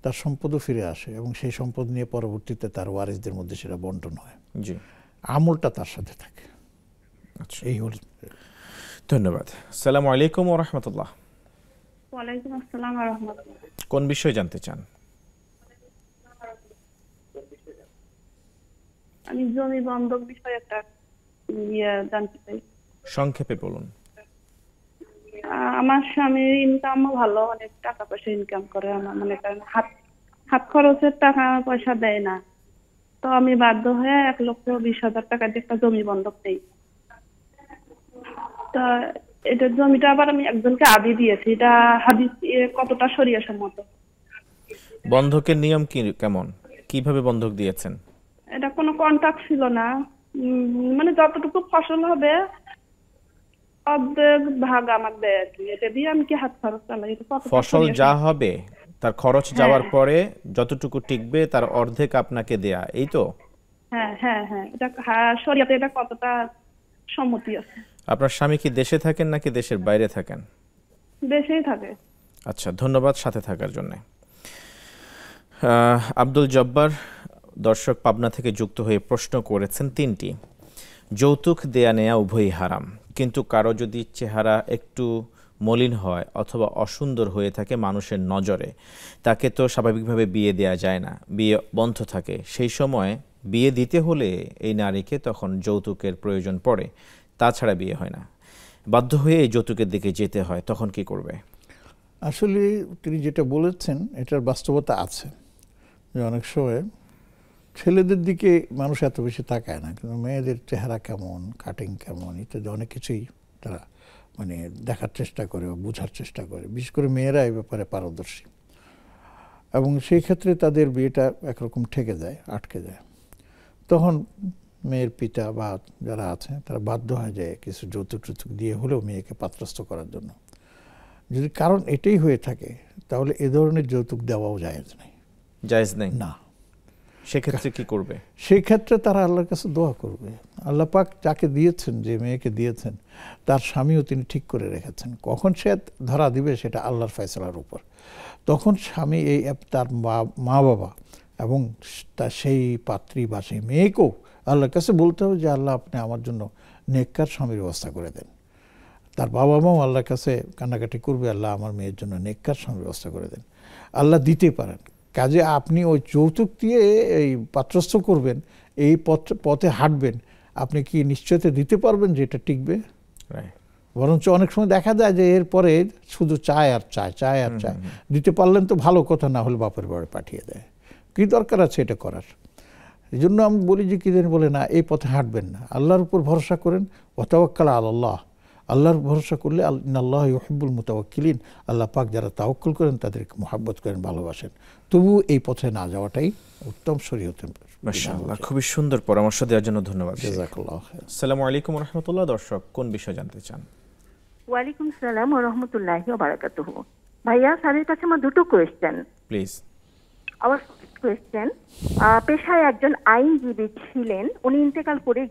Speaker 2: তার সম্পদও ফিরে আসে, এবং সেই সম্পদ নিয়ে পরবর্তীতে তার ওয়ারিসদের মধ্যে সেটা বন্টন হয়।
Speaker 1: জি।
Speaker 2: আমলটা তার সাথে থাকে।
Speaker 1: আচ্ছা,
Speaker 2: এই হল।
Speaker 1: ধন্যবাদ। আসসালামু আলাইকুম ওয়া রাহমাতুল্লাহ।
Speaker 6: ওয়ালাইকুম আসসালাম ওয়া রাহমাতুল্লাহ।
Speaker 1: কোন বিষয় জানতে চান?
Speaker 6: আমি জমি বন্ধক বিষয়ে একটা জানতে চাই।
Speaker 1: সংক্ষেপে বলুন।
Speaker 6: আমার স্বামীর ইনকামও ভালো, অনেক টাকা পয়সা ইনকাম করে। আমার মনে করেন হাত খরচের টাকা পয়সা দেয় না, তো আমি বাধ্য হয়ে 1,20,000 টাকা দিয়ে একটা জমি বন্ধক দেই। তা এটা জমিটা আবার আমি একজনকে আদি দিয়েছি, এটা হাদিস কতটা শরিয়া সম্মত?
Speaker 1: বন্ধকের নিয়ম কি কেমন, কিভাবে বন্ধক দিয়েছেন?
Speaker 6: এটা কোনো কন্ট্রাক্ট ছিল না, মানে যতটুকু ফসল হবে অর্ধেক ভাগ আমার দেয় আর কি, এটা দিয়ে আমি কি হাত খরচ চালাই।
Speaker 1: ফসল যা হবে তার খরচ যাওয়ার পরে যতটুকু টিকবে তার অর্ধেক আপনাকে দেয়া, এই তো?
Speaker 6: হ্যাঁ হ্যাঁ হ্যাঁ, এটা শরীয়তে এটা কতটা সম্মতি আছে?
Speaker 1: আপনার স্বামী কি দেশে থাকেন নাকি দেশের বাইরে থাকেন?
Speaker 6: দেশেই থাকে।
Speaker 1: আচ্ছা, ধন্যবাদ সাথে থাকার জন্য। আব্দুল জব্বার দর্শক পাবনা থেকে যুক্ত হয়ে প্রশ্ন করেছেন তিনটি। যৌতুক দেয়া নেয়া উভয়ই হারাম, কিন্তু কারো যদি চেহারা একটু মলিন হয় অথবা অসুন্দর হয়ে থাকে মানুষের নজরে, তাকে তো স্বাভাবিকভাবে বিয়ে দেয়া যায় না, বিয়ে বন্ধ থাকে। সেই সময় বিয়ে দিতে হলে এই নারীকে তখন যৌতুকের প্রয়োজন পড়ে, তাছাড়া বিয়ে হয় না। বাধ্য হয়ে এই যৌতুকের দিকে যেতে হয়, তখন কি করবে?
Speaker 2: আসলে তিনি যেটা বলেছেন এটার বাস্তবতা আছে, যে অনেক সময় ছেলেদের দিকে মানুষ এত বেশি তাকায় না, কিন্তু মেয়েদের চেহারা কেমন, কাটিং কেমন ইত্যাদি অনেক কিছুই তারা মানে দেখার চেষ্টা করে বা বোঝার চেষ্টা করে। বিশেষ করে মেয়েরা এই ব্যাপারে পারদর্শী, এবং সেই ক্ষেত্রে তাদের বিয়েটা একরকম ঠেকে যায়, আটকে যায়। তখন মেয়ের পিতা বা যারা আছে তারা বাধ্য হয়ে যায় কিছু যৌতুক টৌতুক দিয়ে হলেও মেয়েকে পাত্রস্থ করার জন্য। যদি কারণ এটাই হয়ে থাকে তাহলে এ ধরনের যৌতুক দেওয়াও জায়েজ নেই।
Speaker 1: জায়েজ নেই
Speaker 2: না।
Speaker 1: সেক্ষেত্রে কি করবে?
Speaker 2: সেই ক্ষেত্রে তারা আল্লাহর কাছে দোয়া করবে। আল্লাহ পাক যাকে দিয়েছেন, যে মেয়েকে দিয়েছেন, তার স্বামীও তিনি ঠিক করে রেখেছেন। কখন সে ধরা দিবে সেটা আল্লাহর ফয়সালার উপর। তখন স্বামী এই তার মা বাবা এবং তার সেই পাত্রী বা সেই মেয়েকেও আল্লাহর কাছে বলতে হবে যে আল্লাহ আপনি আমার জন্য নেককার স্বামীর ব্যবস্থা করে দেন। তার বাবা মাও আল্লাহর কাছে কান্নাকাটি করবে, আল্লাহ আমার মেয়ের জন্য নেককার স্বামীর ব্যবস্থা করে দেন। আল্লাহ দিতে পারেন। কাজে আপনি ওই যৌতুক দিয়ে এই পাত্রস্থ করবেন, এই পথে হাঁটবেন, আপনি কি নিশ্চয়তা দিতে পারবেন যে এটা টিকবে? বরঞ্চ অনেক সময় দেখা যায় যে এরপরে শুধু চায় আর চায়, চায় আর চায়। দিতে পারলেন তো ভালো কথা, না হলে বাপের বাড়ি পাঠিয়ে দেয়। কি দরকার আছে এটা করার? এই জন্য আমি বলি যে কি জানি বলে না, এই পথে হাঁটবেন না, আল্লাহর উপর ভরসা করেন। ওয়াতাওয়াক্কাল আলাল্লাহ, আল্লাহর ভরসা করলে ইন্নাল্লাহ ইউহিব্বুল মুতাওয়াক্কিলিন, আল্লাহ পাক যারা তাওয়াক্কুল করেন তাদেরকে মহব্বত করেন, ভালোবাসেন। তবু এই পথে না যাওয়াটাই উত্তম শরীয়তের।
Speaker 1: মাশাআল্লাহ, খুবই সুন্দর পরামর্শ দেওয়ার জন্য ধন্যবাদ।
Speaker 2: জাযাকাল্লাহু খাইর।
Speaker 1: আসসালামু আলাইকুম ওয়া রাহমাতুল্লাহ। দর্শক কোন বিষয় জানতে চান?
Speaker 7: ওয়ালাইকুম সালাম ওয়া রাহমাতুল্লাহি ওয়া বারাকাতুহু। ভাইয়া, স্যারের কাছে আমার দুটো কোয়েশ্চেন
Speaker 1: প্লিজ।
Speaker 7: আমার ফার্স্ট কোয়েশ্চেন, পেশায় একজন আইনজীবী ছিলেন, উনি ইন্তেকাল করে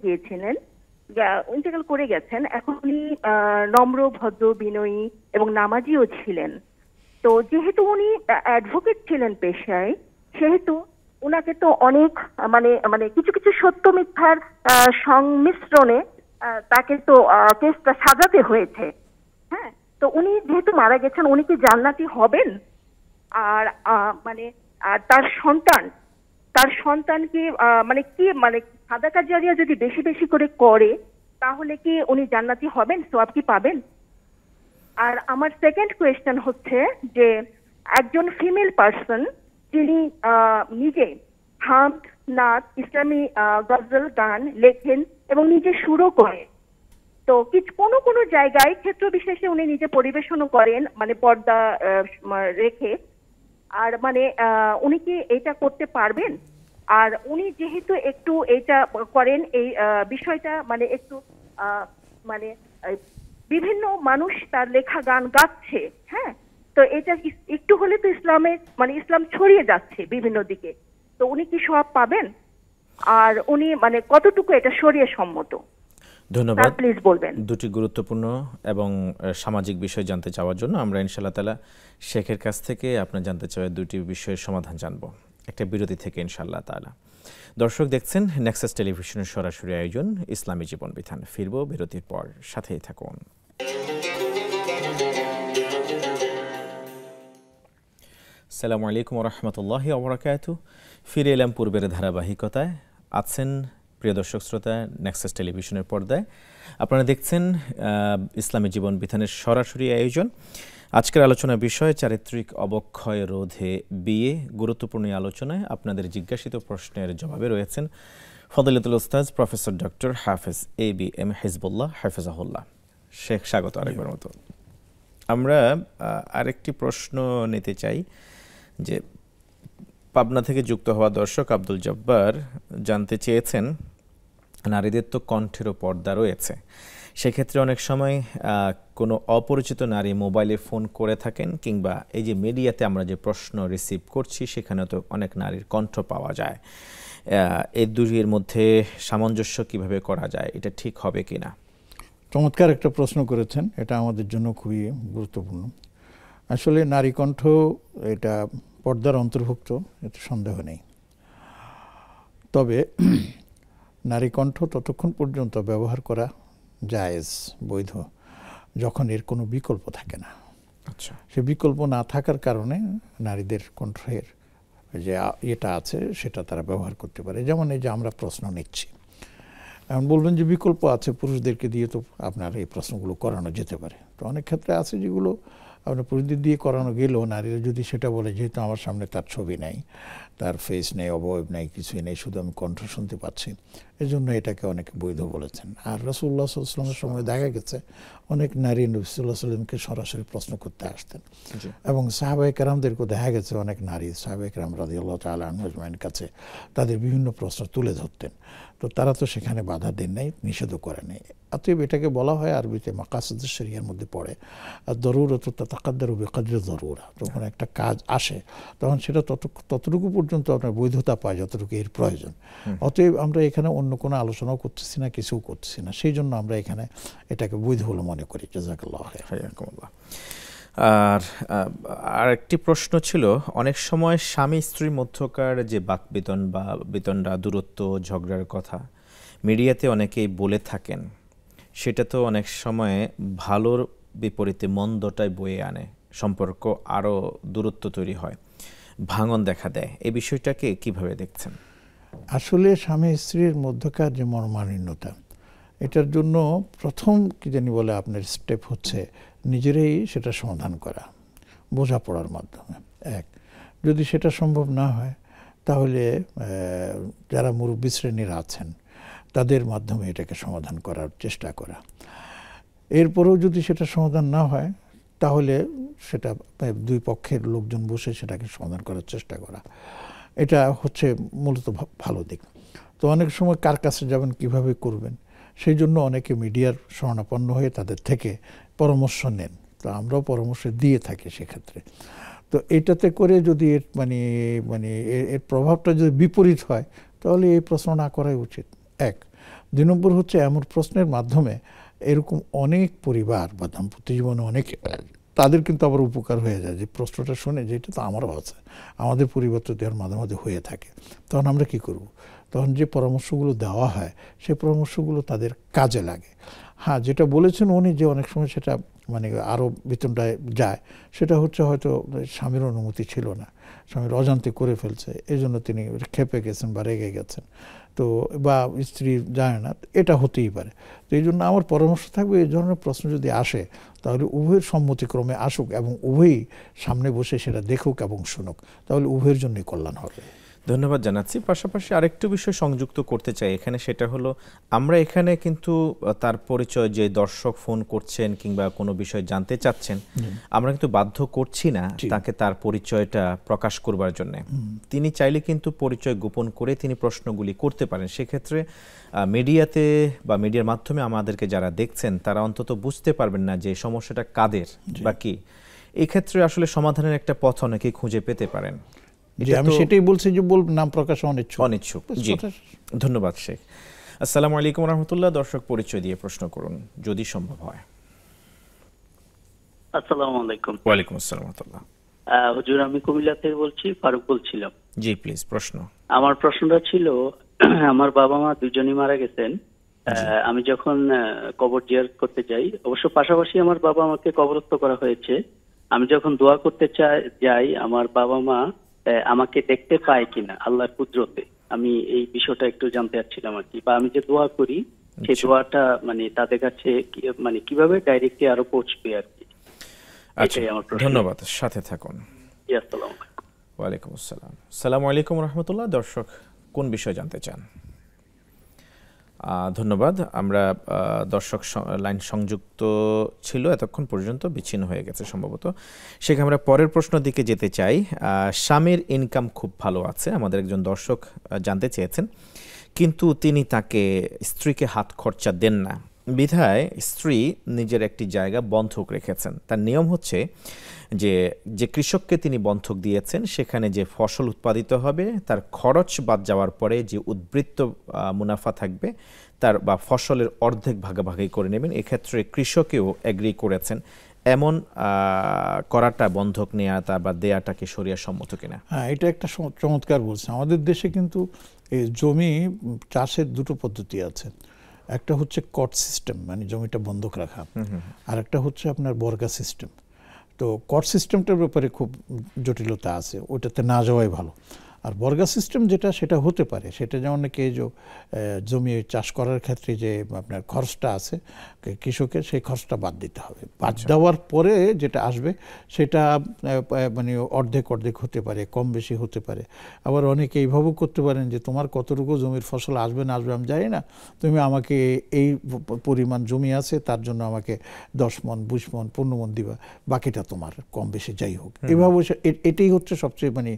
Speaker 7: গেছেন। এখন উনি নম্র, ভদ্র, বিনয়ী এবং নামাজিও ছিলেন। তো যেহেতু উনি অ্যাডভোকেট ছিলেন পেশায়, সেহেতু উনাকে তো অনেক মানে কিছু কিছু সত্য মিথ্যার সংমিশ্রণে তাকে তো কেসটা সাজাতে হয়েছে। হ্যাঁ, তো উনি যেহেতু মারা গেছেন, উনি কি জান্নাতি হবেন? আর তার সন্তান কি সাদাকা জারিয়া যদি বেশি বেশি করে করে, তাহলে কি উনি জান্নাতি হবেন, সওয়াব কি পাবেন? আর আমার সেকেন্ড কোয়েশ্চেন হচ্ছে যে একজন ফিমেল পারসন যিনি নিজে হামদ, নাত, ইসলামী গজল গান লেখেন এবং নিজে সুরও করে, তো কোনো জায়গায় ক্ষেত্র বিশেষে উনি নিজে পরিবেশনও করেন, মানে পর্দা রেখে। আর উনি কি এটা করতে পারবেন? আর উনি যেহেতু একটু এটা করেন, এই বিষয়টা একটু বিভিন্ন মানুষ তার লেখা গান গাচ্ছে, হ্যাঁ, তো এটা একটু হলে তো ইসলাম ছড়িয়ে যাচ্ছে বিভিন্ন দিকে, তো উনি কি সওয়াব পাবেন? আর উনি কতটুকু এটা শরীয়ত সম্মত?
Speaker 1: ধন্যবাদ,
Speaker 7: প্লিজ বলবেন।
Speaker 1: দুটি গুরুত্বপূর্ণ এবং সামাজিক বিষয় জানতে চাওয়ার জন্য আমরা ইনশাআল্লাহ তাআলা শেখের কাছ থেকে আপনার জানতে চাওয়া দুটি বিষয়ের সমাধান জানব একটা বিরতি থেকে ইনশাআল্লাহ তাআলা। দর্শক দেখছেন নেক্সাস টেলিভিশনের সরাসরি আয়োজন ইসলামী জীবন বিধান। ফিরব বিরতির পর, সাথেই থাকুন। আসসালামু আলাইকুম ওয়া রাহমাতুল্লাহি ওয়া বারাকাতুহু। ফিরে এলাম পূর্বের ধারাবাহিকতায়। আছেন প্রিয় দর্শক শ্রোতা নেক্সাস টেলিভিশনের পর্দায়, আপনারা দেখছেন ইসলামী জীবন বিধানের সরাসরি আয়োজন। আজকের আলোচনার বিষয় চারিত্রিক অবক্ষয় রোধে বিয়ে। গুরুত্বপূর্ণ আলোচনায় আপনাদের জিজ্ঞাসিত প্রশ্নের জবাবে রয়েছেন ফজিলাতুল উস্তাজ প্রফেসর ডক্টর হাফেজ ABM হিজবুল্লাহ হাফেজাহুল্লাহ। শেখ, স্বাগত আরেকবার মতো। আমরা আরেকটি প্রশ্ন নিতে চাই যে পাবনা থেকে যুক্ত হওয়া দর্শক আব্দুল জব্বার জানতে চেয়েছেন, নারীদের তো কণ্ঠেরও পর্দা রয়েছে, সেক্ষেত্রে অনেক সময় কোনো অপরিচিত নারী মোবাইলে ফোন করে থাকেন, কিংবা এই যে মিডিয়াতে আমরা যে প্রশ্ন রিসিভ করছি সেখানে তো অনেক নারীর কণ্ঠ পাওয়া যায়। এই দুইয়ের মধ্যে সামঞ্জস্য কিভাবে করা যায়, এটা ঠিক হবে কিনা?
Speaker 2: চমৎকার একটা প্রশ্ন করেছেন, এটা আমাদের জন্য খুবই গুরুত্বপূর্ণ। আসলে নারী কণ্ঠ এটা পর্দার অন্তর্ভুক্ত, এতে সন্দেহ নেই। তবে নারী কণ্ঠ ততক্ষণ পর্যন্ত ব্যবহার করা জায়েজ, বৈধ, যখন এর কোনো বিকল্প থাকে না।
Speaker 1: আচ্ছা,
Speaker 2: সে বিকল্প না থাকার কারণে নারীদের কণ্ঠের যে এটা আছে সেটা তারা ব্যবহার করতে পারে। যেমন এই যে আমরা প্রশ্ন নিচ্ছি, এখন বলবেন যে বিকল্প আছে, পুরুষদেরকে দিয়ে তো আপনার এই প্রশ্নগুলো করানো যেতে পারে। তো অনেক ক্ষেত্রে আছে যেগুলো আপনার পুরুষদের দিয়ে করানো গেলেও নারীরা যদি সেটা বলে, যেহেতু আমার সামনে তার ছবি নেই, তার ফেস নেই, অবয়ব নেই, কিছুই নেই, শুধু আমি কণ্ঠ শুনতে পাচ্ছি, এই জন্য এটাকে অনেকে বৈধ বলেছেন। আর রাসূলুল্লাহ সাল্লাল্লাহু আলাইহি ওয়াসাল্লামের সময় দেখা গেছে অনেক নারী নবী সাল্লাল্লাহু আলাইহি ওয়াসাল্লামকে সরাসরি প্রশ্ন করতে আসতেন, এবং সাহাবায়ে কেরামদেরকেও দেখা গেছে অনেক নারী সাহাবায়ে কেরাম রাদিয়াল্লাহু তাআলা আনহুম আজমাইন কাছে তাদের বিভিন্ন প্রশ্ন তুলে ধরতেন। তো তারা তো সেখানে বাধা দেন নাই, নিষেধও করে নাই। অতএব এটাকে বলা হয় আরবিতে মাকাসিদুশ শরিয়ার মধ্যে পড়ে, আর দরুরাতু তাতাকাদ্দারু বিকদরি দরুরা। যখন একটা কাজ আসে তখন সেটা ততটুকু পর্যন্ত আপনার বৈধতা পায় যতটুকু এর প্রয়োজন। অতএব আমরা এখানে অন্য কোনো আলোচনাও করতেছি না, কিছুও করতেছি না, সেই জন্য আমরা এখানে এটাকে বৈধ বলে মনে করি। জাযাকাল্লাহু খাইরান।
Speaker 1: আর একটি প্রশ্ন ছিল, অনেক সময় স্বামী স্ত্রীর মধ্যকার যে বাকবিতন বা বিতণ্ডা, দূরত্ব, ঝগড়ার কথা মিডিয়াতে অনেকেই বলে থাকেন, সেটা তো অনেক সময় ভালোর বিপরীতে মন্দটাই বয়ে আনে, সম্পর্ক আরও দূরত্ব তৈরি হয়, ভাঙন দেখা দেয়। এই বিষয়টাকে কিভাবে দেখছেন?
Speaker 2: আসলে স্বামী স্ত্রীর মধ্যকার যে মর্মান্বিন্যতা, এটার জন্য প্রথম কি জানি বলে আপনার স্টেপ হচ্ছে নিজেরাই সেটা সমাধান করা, বোঝাপড়ার মাধ্যমে। এক, যদি সেটা সম্ভব না হয় তাহলে যারা মুরব্বী শ্রেণীর আছেন তাদের মাধ্যমে এটাকে সমাধান করার চেষ্টা করা। এরপরেও যদি সেটা সমাধান না হয় তাহলে সেটা দুই পক্ষের লোকজন বসে সেটাকে সমাধান করার চেষ্টা করা, এটা হচ্ছে মূলত ভালো দিক। তো অনেক সময় কার কাছে যাবেন, কিভাবে করবেন, সেই জন্য অনেকে মিডিয়ার শরণাপন্ন হয়ে তাদের থেকে পরামর্শ নেন। তো আমরাও পরামর্শ দিয়ে থাকি সেক্ষেত্রে। তো এটাতে করে যদি এর এর প্রভাবটা যদি বিপরীত হয় তাহলে এই প্রশ্ন না করাই উচিত। এক। দুই নম্বর হচ্ছে, এমন প্রশ্নের মাধ্যমে এরকম অনেক পরিবার বা দাম্পত্য জীবনে অনেক তাদের কিন্তু আবার উপকার হয়ে যায়, যে প্রশ্নটা শুনে যেটা তো আমারও আছে, আমাদের পরিবার তো দেওয়ার মাঝে মাঝে হয়ে থাকে। তখন আমরা কি করব? তখন যে পরামর্শগুলো দেওয়া হয় সেই পরামর্শগুলো তাদের কাজে লাগে। হ্যাঁ, যেটা বলেছেন উনি, যে অনেক সময় সেটা আরও বিতণ্ডায় যায়, সেটা হচ্ছে হয়তো স্বামীর অনুমতি ছিল না, স্বামীর অজান্তে করে ফেলছে, এই জন্য তিনি ক্ষেপে গেছেন বা রেগে গেছেন, তো বা স্ত্রী জানে না, এটা হতেই পারে। তো এই জন্য আমার পরামর্শ থাকবে, এই ধরনের প্রশ্ন যদি আসে তাহলে উভয়ের সম্মতিক্রমে আসুক এবং উভয়ই সামনে বসে সেটা দেখুক এবং শুনুক, তাহলে উভয়ের জন্যই কল্যাণ হবে।
Speaker 1: ধন্যবাদ জানাচ্ছি। পাশাপাশি আরেকটু বিষয় সংযুক্ত করতে চাই এখানে, সেটা হলো আমরা এখানে কিন্তু তার পরিচয়, যে দর্শক ফোন করছেন কিংবা কোনো বিষয় জানতে চাচ্ছেন, আমরা কিন্তু বাধ্য করছি না তাকে তার পরিচয়টা প্রকাশ করবার জন্য। তিনি চাইলে কিন্তু পরিচয় গোপন করে তিনি প্রশ্নগুলি করতে পারেন। সেক্ষেত্রে মিডিয়াতে বা মিডিয়ার মাধ্যমে আমাদেরকে যারা দেখছেন তারা অন্তত বুঝতে পারবেন না যে সমস্যাটা কাদের বা কি। এই ক্ষেত্রে আসলে সমাধানের একটা পথ অনেকেই খুঁজে পেতে পারেন।
Speaker 2: আমি সেটাই বলছি যে নাম প্রকাশ অনিচ্ছুক।
Speaker 1: জি, ধন্যবাদ শেখ। আসসালামু আলাইকুম রহমতুল্লাহ। দর্শক পরিচয় দিয়ে প্রশ্ন করুন যদি সম্ভব হয়।
Speaker 8: আসসালামু আলাইকুম।
Speaker 1: ওয়ালাইকুম আসসালাম রহমতুল্লাহ।
Speaker 8: হুজুর, আমি কুমিল্লা থেকে বলছি, ফারুক বলছিলাম।
Speaker 1: জি প্লিজ প্রশ্ন।
Speaker 8: আমার প্রশ্নটা ছিল, আমার বাবা মা দুজনই মারা গেছেন। আমি যখন কবর জিয়ারত করতে যাই, অবশ্য পাশাপাশি আমার বাবা মাকে কবরস্থ করা হয়েছে, আমি যখন দোয়া করতে যাই আমার বাবা মা আমাকে দেখতে পায় কিনা আল্লাহর কুদরতে, আমি এই বিষয়টা একটু জানতে চাচ্ছিলাম আর কি। বা আমি যে দোয়া করি সেই দোয়াটা তাদের কাছে কিভাবে ডাইরেক্টলি আরো পৌঁছবে আর কি।
Speaker 1: ধন্যবাদ, সাথে থাকুন।
Speaker 8: আসসালামু আলাইকুম।
Speaker 1: ওয়ালাইকুম আসসালাম। আসসালামু আলাইকুম রহমতুল্লাহ। দর্শক কোন বিষয় জানতে চান? ধন্যবাদ। আমরা দর্শক লাইন সংযুক্ত ছিল এতক্ষণ পর্যন্ত, বিচ্ছিন্ন হয়ে গেছে সম্ভবত। সেখানে আমরা পরের প্রশ্ন দিকে যেতে চাই। স্বামীর ইনকাম খুব ভালো আছে, আমাদের একজন দর্শক জানতে চেয়েছেন, কিন্তু তিনি তাকে স্ত্রীকে হাত খরচা দেন না, বিধায় স্ত্রী নিজের একটি জায়গা বন্ধক রেখেছেন। তার নিয়ম হচ্ছে যে কৃষককে তিনি বন্ধক দিয়েছেন সেখানে যে ফসল উৎপাদিত হবে তার খরচ বাদ যাওয়ার পরে যে উদ্বৃত্ত মুনাফা থাকবে তার বা ফসলের অর্ধেক ভাগাভাগি করে নেবেন। এক্ষেত্রে কৃষকেও এগ্রি করেছেন। এমন করাটা, বন্ধক নেওয়াটা বা দেয়াটাকে শরিয়া সম্মত কিনা?
Speaker 2: হ্যাঁ, এটা একটা চমৎকার বলছে। আমাদের দেশে কিন্তু এই জমি চাষের দুটো পদ্ধতি আছে। একটা হচ্ছে কট সিস্টেম, মানে জমিটা বন্ধক রাখা, আর একটা হচ্ছে আপনার বর্গা সিস্টেম। তো কট সিস্টেমটার ব্যাপারে খুব জটিলতা আছে, ওইটাতে না যাওয়াই ভালো। আর বর্গা সিস্টেম যেটা, সেটা হতে পারে, সেটা যেমন নাকি এই যে জমি চাষ করার ক্ষেত্রে যে আপনার খরচটা আছে কৃষকের, সেই খরচটা বাদ দিতে হবে। বাদ দেওয়ার পরে যেটা আসবে সেটা মানে অর্ধেক হতে পারে, কম বেশি হতে পারে। আবার অনেকে এইভাবেও করতে পারেন যে তোমার কতটুকু জমির ফসল আসবে না আসবে আমি জানি না, তুমি আমাকে এই পরিমাণ জমি আছে তার জন্য আমাকে 10 মণ 20 মণ 15 মণ দিবা, বাকিটা তোমার, কম বেশি যাই হোক। এভাবে এটাই হচ্ছে সবচেয়ে মানে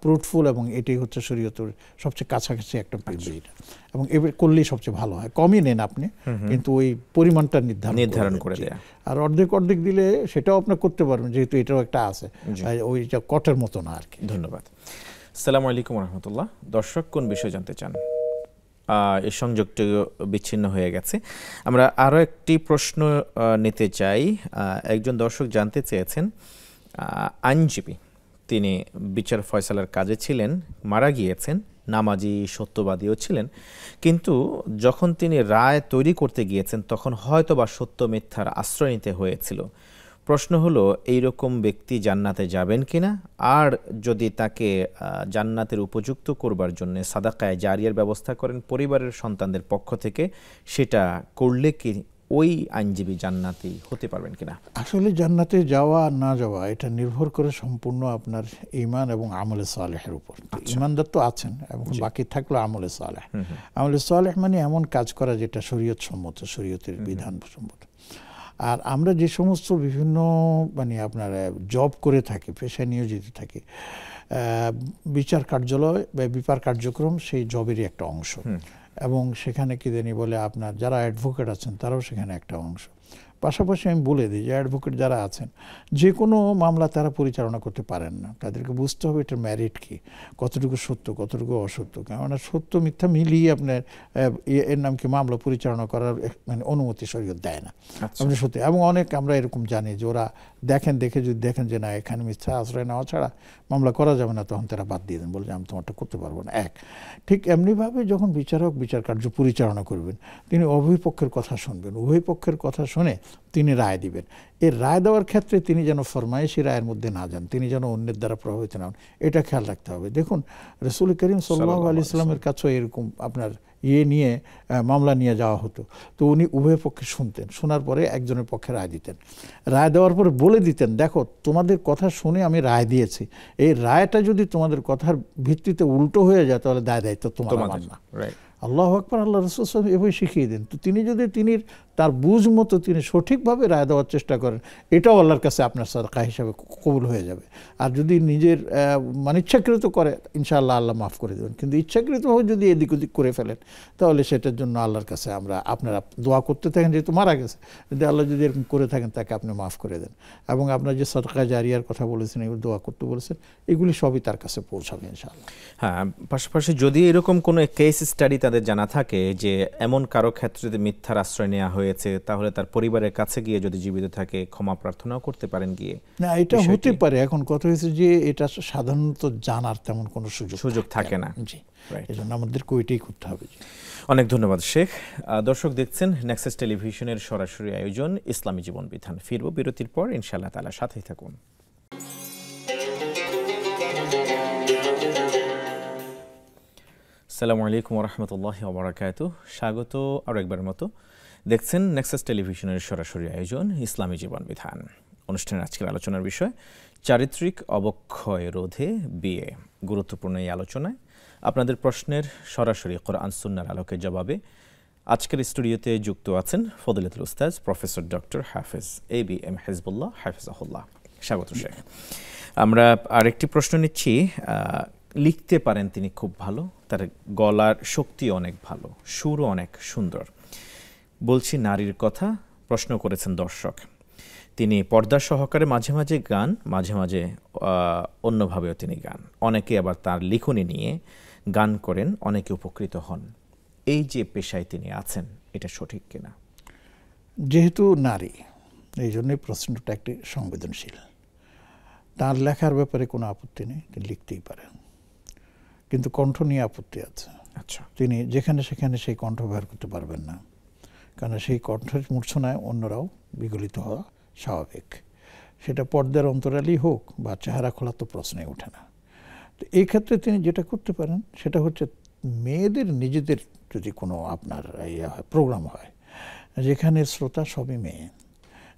Speaker 2: ফ্রুটফুল, এবং এটাই হচ্ছে শরীয়তের সবচেয়ে কাছাকাছি একটা এটা, এবং এবার করলেই সবচেয়ে ভালো হয়। কমই নেন আপনি, কিন্তু ওই পরিমাণটা নির্ধারণ করে দেয়া। আর অর্ধেক দিলে সেটাও আপনি করতে পারবেন, যেহেতু এটাও একটা আছে, ওইটা কটের মতো না আর কি।
Speaker 1: ধন্যবাদ। আসসালামু আলাইকুম রহমতুল্লাহ। দর্শক কোন বিষয় জানতে চান? এই সংযোগটি বিচ্ছিন্ন হয়ে গেছে। আমরা আরও একটি প্রশ্ন নিতে চাই। একজন দর্শক জানতে চেয়েছেন, আইনজীবী, তিনি বিচার ফয়সালার কাজে ছিলেন, মারা গিয়েছেন, নামাজি সত্যবাদীও ছিলেন, কিন্তু যখন তিনি রায় তৈরি করতে গিয়েছেন তখন হয়তো বা সত্য মিথ্যার আশ্রয় নিতে হয়েছিল। প্রশ্ন হলো, এইরকম ব্যক্তি জান্নাতে যাবেন কিনা, আর যদি তাকে জান্নাতের উপযুক্ত করবার জন্য সাদাকায়ে জারিয়ার ব্যবস্থা করেন পরিবারের সন্তানদের পক্ষ থেকে, সেটা করলে কি ওই আইনজীবী জান্নাতি হতে পারবেন কিনা?
Speaker 2: আসলে জান্নাতে যাওয়া না যাওয়া এটা নির্ভর করে সম্পূর্ণ আপনার ঈমান এবং আমলে সালেহের উপর। ঈমানদার তো আছেন, এবং বাকি থাকলো আমলে সালেহ। আমলে সালেহ মানে এমন কাজ করা যেটা শরীয়ত সম্মত, শরীয়তের বিধান সম্মত। আর আমরা যে সমস্ত বিভিন্ন মানে আপনার জব করে থাকি, পেশায় নিয়োজিত থাকি, বিচার কার্যালয় বা বিচার কার্যক্রম সেই জবেরই একটা অংশ, এবং সেখানে কি জানি বলে আপনার যারা অ্যাডভোকেট আছেন তারাও সেখানে একটা অংশ। পাশাপাশি আমি বলে দিই যে অ্যাডভোকেট যারা আছেন যে কোনো মামলা তারা পরিচালনা করতে পারেন না, তাদেরকে বুঝতে হবে এটার ম্যারিট কি, কতটুকু সত্য কতটুকু অসত্য। কেননা সত্য মিথ্যা মিলিয়ে আপনার এর নাম কি মামলা পরিচালনা করার মানে অনুমতি শরীয়ত দেয় না। আপনি সত্যি, এবং অনেক আমরা এরকম জানি যে ওরা যদি দেখেন যে না এখানে মিথ্যা আশ্রয় নেওয়া ছাড়া মামলা করা যাবে না, তখন তারা বাদ দিয়ে দেন, বলে যে আমি তোমারটা করতে পারবো না। ঠিক এমনিভাবে যখন বিচারক বিচার কার্য পরিচালনা করবেন, তিনি উভয় পক্ষের কথা শুনবেন, উভয় পক্ষের কথা শুনে তিনি রায় দিবেন। এই রায় দেওয়ার ক্ষেত্রে তিনি যেন ফরমায়েশি রায়ের মধ্যে না যান, তিনি যেন অন্যের দ্বারা প্রভাবিত না হন, এটা খেয়াল রাখতে হবে। দেখুন, রাসূল করিম সাল্লাল্লাহু আলাইহি সাল্লামের কাছে এরকম আপনার নিয়ে মামলা নিয়ে যাওয়া হতো, তো উনি উভয় পক্ষে শুনতেন, শোনার পরে একজনের পক্ষে রায় দিতেন। রায় দেওয়ার পরে বলে দিতেন, দেখো তোমাদের কথা শুনে আমি রায় দিয়েছি, এই রায়টা যদি তোমাদের কথার ভিত্তিতে উল্টো হয়ে যায় তাহলে দায়িত্ব তোমার না। আল্লাহু আকবার। আল্লাহ রাসূল সাল্লাল্লাহু আলাইহি ওয়াসাল্লাম এভাবে শিখিয়ে দেন। তো তিনি যদি তার বুঝ মতো তিনি সঠিকভাবে রায় দেওয়ার চেষ্টা করেন, এটাও আল্লাহর কাছে আপনার সাদকা হিসাবে কবুল হয়ে যাবে। আর যদি নিজের মানে ইচ্ছাকৃত করে, ইনশাআল্লাহ আল্লাহ মাফ করে দেবেন। কিন্তু ইচ্ছাকৃতভাবে যদি এদিক ওদিক করে ফেলেন, তাহলে সেটার জন্য আল্লাহর কাছে আপনারা দোয়া করতে থাকেন, যেহেতু মারা গেছে, যদি আল্লাহ যদি এরকম করে থাকেন তাকে আপনি মাফ করে দেন। এবং আপনার যে সাদকা জারিয়ার কথা বলেছেন, এগুলো দোয়া করতে বলেছেন, এগুলি সবই তার কাছে পৌঁছাবে ইনশাআল্লাহ।
Speaker 1: হ্যাঁ, পাশাপাশি যদি এরকম কোনো কেস স্টাডি তাদের জানা থাকে যে এমন কারো ক্ষেত্রে মিথ্যার আশ্রয় নেওয়া হয়েছে, তাহলে তার পরিবারের কাছে গিয়ে যদি জীবিত থাকে ক্ষমা প্রার্থনাও করতে পারেন গিয়ে।
Speaker 2: না, এটা হতে পারে। এখন কথা হয়েছে যে এটা সাধারণত জানার তেমন কোনো সুযোগ থাকে না। জি, এজন্য আমাদেরকে ওইটাই করতে হবে।
Speaker 1: অনেক ধন্যবাদ শেখ। দর্শক দেখছেন নেক্সাস টেলিভিশনের সরাসরি আয়োজন ইসলামী জীবন বিধান। ফিরবো বিরতির পর, ইনশাআল্লাহ তাআলা সাথেই থাকুন। আসসালামু আলাইকুম ওয়া রাহমাতুল্লাহি ওয়া বারাকাতুহু। স্বাগত আরও একবার মতো। দেখছেন নেক্সাস টেলিভিশনের সরাসরি আয়োজন ইসলামী জীবন বিধান। অনুষ্ঠানের আজকের আলোচনার বিষয় চারিত্রিক অবক্ষয় রোধে বিয়ে। গুরুত্বপূর্ণ এই আলোচনায় আপনাদের প্রশ্নের সরাসরি কোরআন সুন্নাহর আলোকে জবাবে আজকের স্টুডিওতে যুক্ত আছেন ফজিলাতুল উস্তাজ প্রফেসর ডক্টর হাফেজ ABM হিজবুল্লাহ হাফিজাহুল্লাহ। স্বাগত শেখ। আমরা আরেকটি প্রশ্ন নিচ্ছি। লিখতে পারেন তিনি খুব ভালো, তার গলার শক্তি অনেক ভালো, সুরও অনেক সুন্দর। বলছি নারীর কথা, প্রশ্ন করেছেন দর্শক। তিনি পর্দা সহকারে মাঝে মাঝে গান, মাঝে মাঝে অন্যভাবেও তিনি গান। অনেকে আবার তার লিখনি নিয়ে গান করেন, অনেকে উপকৃত হন। এই যে পেশায় তিনি আছেন, এটা সঠিক কিনা?
Speaker 2: যেহেতু নারী, এই জন্যই প্রশ্নটা একটি সংবেদনশীল। তার লেখার ব্যাপারে কোনো আপত্তি নেই, তিনি লিখতেই পারেন, কিন্তু কণ্ঠ নিয়ে আপত্তি আছে।
Speaker 1: আচ্ছা,
Speaker 2: তিনি যেখানে সেখানে সেই কণ্ঠ ব্যবহার করতে পারবেন না, কারণ সেই কণ্ঠের মূর্ছনায় অন্যরাও বিগলিত হওয়া স্বাভাবিক। সেটা পর্দার অন্তরালেই হোক বা চেহারা খোলা, তো প্রশ্নে ওঠে না। তো এই ক্ষেত্রে তিনি যেটা করতে পারেন সেটা হচ্ছে মেয়েদের নিজেদের যদি কোনো আপনার প্রোগ্রাম হয় যেখানে শ্রোতা সবই মেয়ে,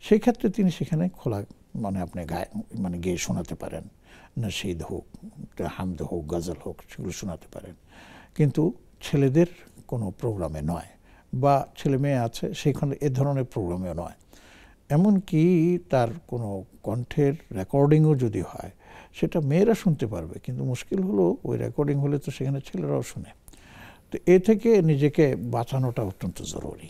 Speaker 2: সেই ক্ষেত্রে তিনি সেখানে খোলা আপনি গেয়ে শোনাতে পারেন, নাশিদ হোক, হামদ হোক, গজল হোক, সেগুলো শোনাতে পারেন। কিন্তু ছেলেদের কোনো প্রোগ্রামে নয়, বা ছেলে মেয়ে আছে সেখানে এ ধরনের প্রোগ্রামেও নয়। এমনকি তার কোনো কণ্ঠের রেকর্ডিংও যদি হয় সেটা মেয়েরা শুনতে পারবে, কিন্তু মুশকিল হলো ওই রেকর্ডিং হলে তো সেখানে ছেলেরাও শুনে। তো এ থেকে নিজেকে বাঁচানোটা অত্যন্ত জরুরি।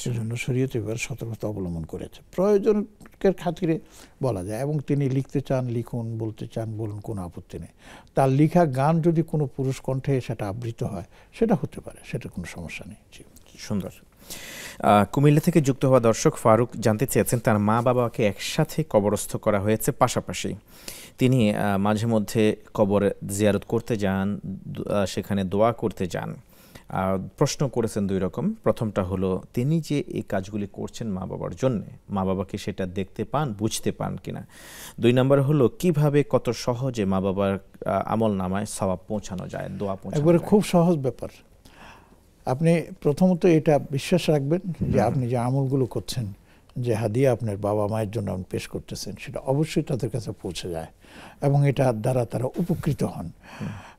Speaker 2: সেজন্য শরীয়ত এবার সতর্কতা অবলম্বন করেছে। প্রয়োজনের খাতিরে বলা যায়, এবং তিনি লিখতে চান লিখুন, বলতে চান বলুন, কোনো আপত্তি নেই। তার লেখা গান যদি কোনো পুরুষ কণ্ঠে সেটা আবৃত হয় সেটা হতে পারে, সেটা কোনো সমস্যা নেই।
Speaker 1: সুন্দর। কুমিল্লা থেকে যুক্ত হওয়া দর্শক ফারুক জানতে চেয়েছেন, তার মা বাবাকে একসাথে কবরস্থ করা হয়েছে পাশাপাশি। তিনি মাঝে মধ্যে কবর জিয়ারত করতে যান, সেখানে দোয়া করতে যান। প্রশ্ন করেছেন দুই রকম। প্রথমটা হলো, তিনি যে এই কাজগুলি করছেন মা বাবার জন্য, মা বাবাকে সেটা দেখতে পান, বুঝতে পান কিনা। দুই নম্বর হলো, কিভাবে কত সহজে মা বাবার আমল নামায় সওয়াব পৌঁছানো যায়, দোয়া পৌঁছানো
Speaker 2: একবারে
Speaker 1: যায়।
Speaker 2: খুব সহজ ব্যাপার। আপনি প্রথমত এটা বিশ্বাস রাখবেন যে আপনি যে আমলগুলো করছেন, যে হাদিয়া আপনার বাবা মায়ের জন্য আপনি পেশ করতেছেন, সেটা অবশ্যই তাদের কাছে পৌঁছে যায়, এবং এটার দ্বারা তারা উপকৃত হন।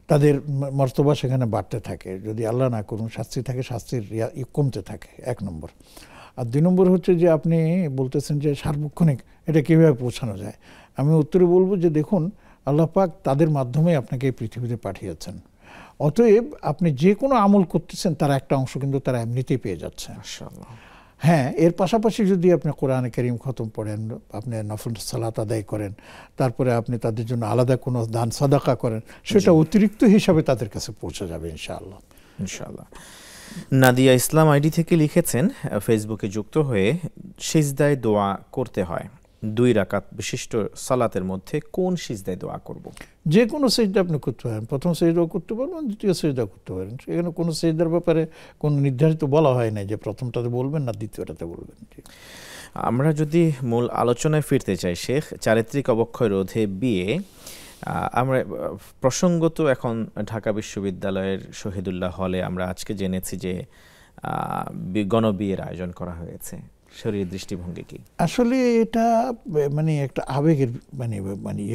Speaker 2: তাদের মর্তবা সেখানে বাড়তে থাকে। যদি আল্লাহ না করুন শাস্তি থাকে, শাস্তির কমতে থাকে, এক নম্বর। আর দুই নম্বর হচ্ছে যে আপনি বলতেছেন যে সার্বক্ষণিক এটা কীভাবে পৌঁছানো যায়। আমি উত্তরে বলবো যে দেখুন, আল্লাহ পাক তাদের মাধ্যমে আপনাকে এই পৃথিবীতে পাঠিয়েছেন। অতএব আপনি যে কোনো আমল করতেছেন তার একটা অংশ কিন্তু তারা এমনিতেই পেয়ে যাচ্ছে। হ্যাঁ, এর পাশাপাশি যদি আপনি কোরআনে কারীম খতম পড়েন, আপনি নফল সালাত আদায় করেন, তারপরে আপনি তাদের জন্য আলাদা কোনো দান সাদাকা করেন, সেটা অতিরিক্ত হিসাবে তাদের কাছে পৌঁছে যাবে ইনশাআল্লাহ।
Speaker 1: ইনশাআল্লাহ। নাদিয়া ইসলাম আইডি থেকে লিখেছেন, ফেসবুকে যুক্ত হয়ে, সিজদায় দোয়া করতে হয় 2 রাকাত বিশিষ্ট সালাতের মধ্যে কোন সিজদায় দোয়া করব?
Speaker 2: যে কোনো সিজদা আপনি করতে পারেন। প্রথম সিজদাও করতে পারবেন, দ্বিতীয় সিজদা করতে পারেন। এখানে কোনো সিজদার ব্যাপারে কোনো নির্ধারিত বলা হয় না যে প্রথমটাতে বলবেন না দ্বিতীয়টাতে বলবেন।
Speaker 1: আমরা যদি মূল আলোচনায় ফিরতে চাই শেখ, চারিত্রিক অবক্ষয় রোধে বিয়ে, আমরা প্রসঙ্গত এখন ঢাকা বিশ্ববিদ্যালয়ের শহীদুল্লাহ হলে আমরা আজকে জেনেছি যে গণবিয়ের আয়োজন করা হয়েছে। শরীর দৃষ্টিভঙ্গি কি?
Speaker 2: আসলে এটা একটা আবেগের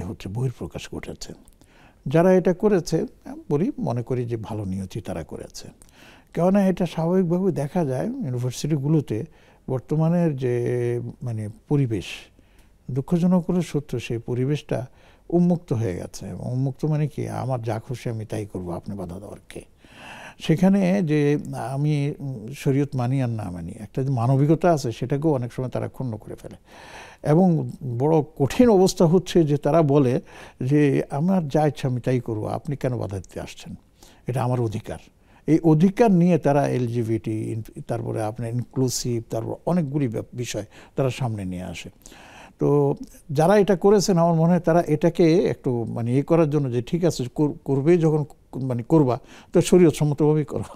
Speaker 2: হচ্ছে, বহিঃপ্রকাশ ঘটেছে। যারা এটা করেছে মনে করি যে ভালো নিয়তি তারা করেছে। কেননা এটা স্বাভাবিকভাবে দেখা যায় ইউনিভার্সিটিগুলোতে বর্তমানের যে পরিবেশ, দুঃখজনক করে সত্য, সেই পরিবেশটা উন্মুক্ত হয়ে গেছে। উন্মুক্ত মানে কি, আমার যা খুশি আমি তাই করবো, আপনি বাধা দেওয়ার কে? সেখানে যে আমি শরীয়ত মানি আর না মানি, একটা যে মানবিকতা আছে সেটাকেও অনেক সময় তারা ক্ষুণ্ণ করে ফেলে। এবং বড় কঠিন অবস্থা হচ্ছে যে তারা বলে যে আমার যা ইচ্ছা আমি তাই করবো, আপনি কেন বাধা দিতে আসছেন, এটা আমার অধিকার। এই অধিকার নিয়ে তারা LGBT, তারপরে আপনার ইনক্লুসিভ, তারপর অনেকগুলি বিষয় তারা সামনে নিয়ে আসে। তো যারা এটা করেছেন আমার মনে হয় তারা এটাকে একটু করার জন্য যে ঠিক আছে করবে, যখন করবা তো শরীয়ত সম্মতভাবেই করো,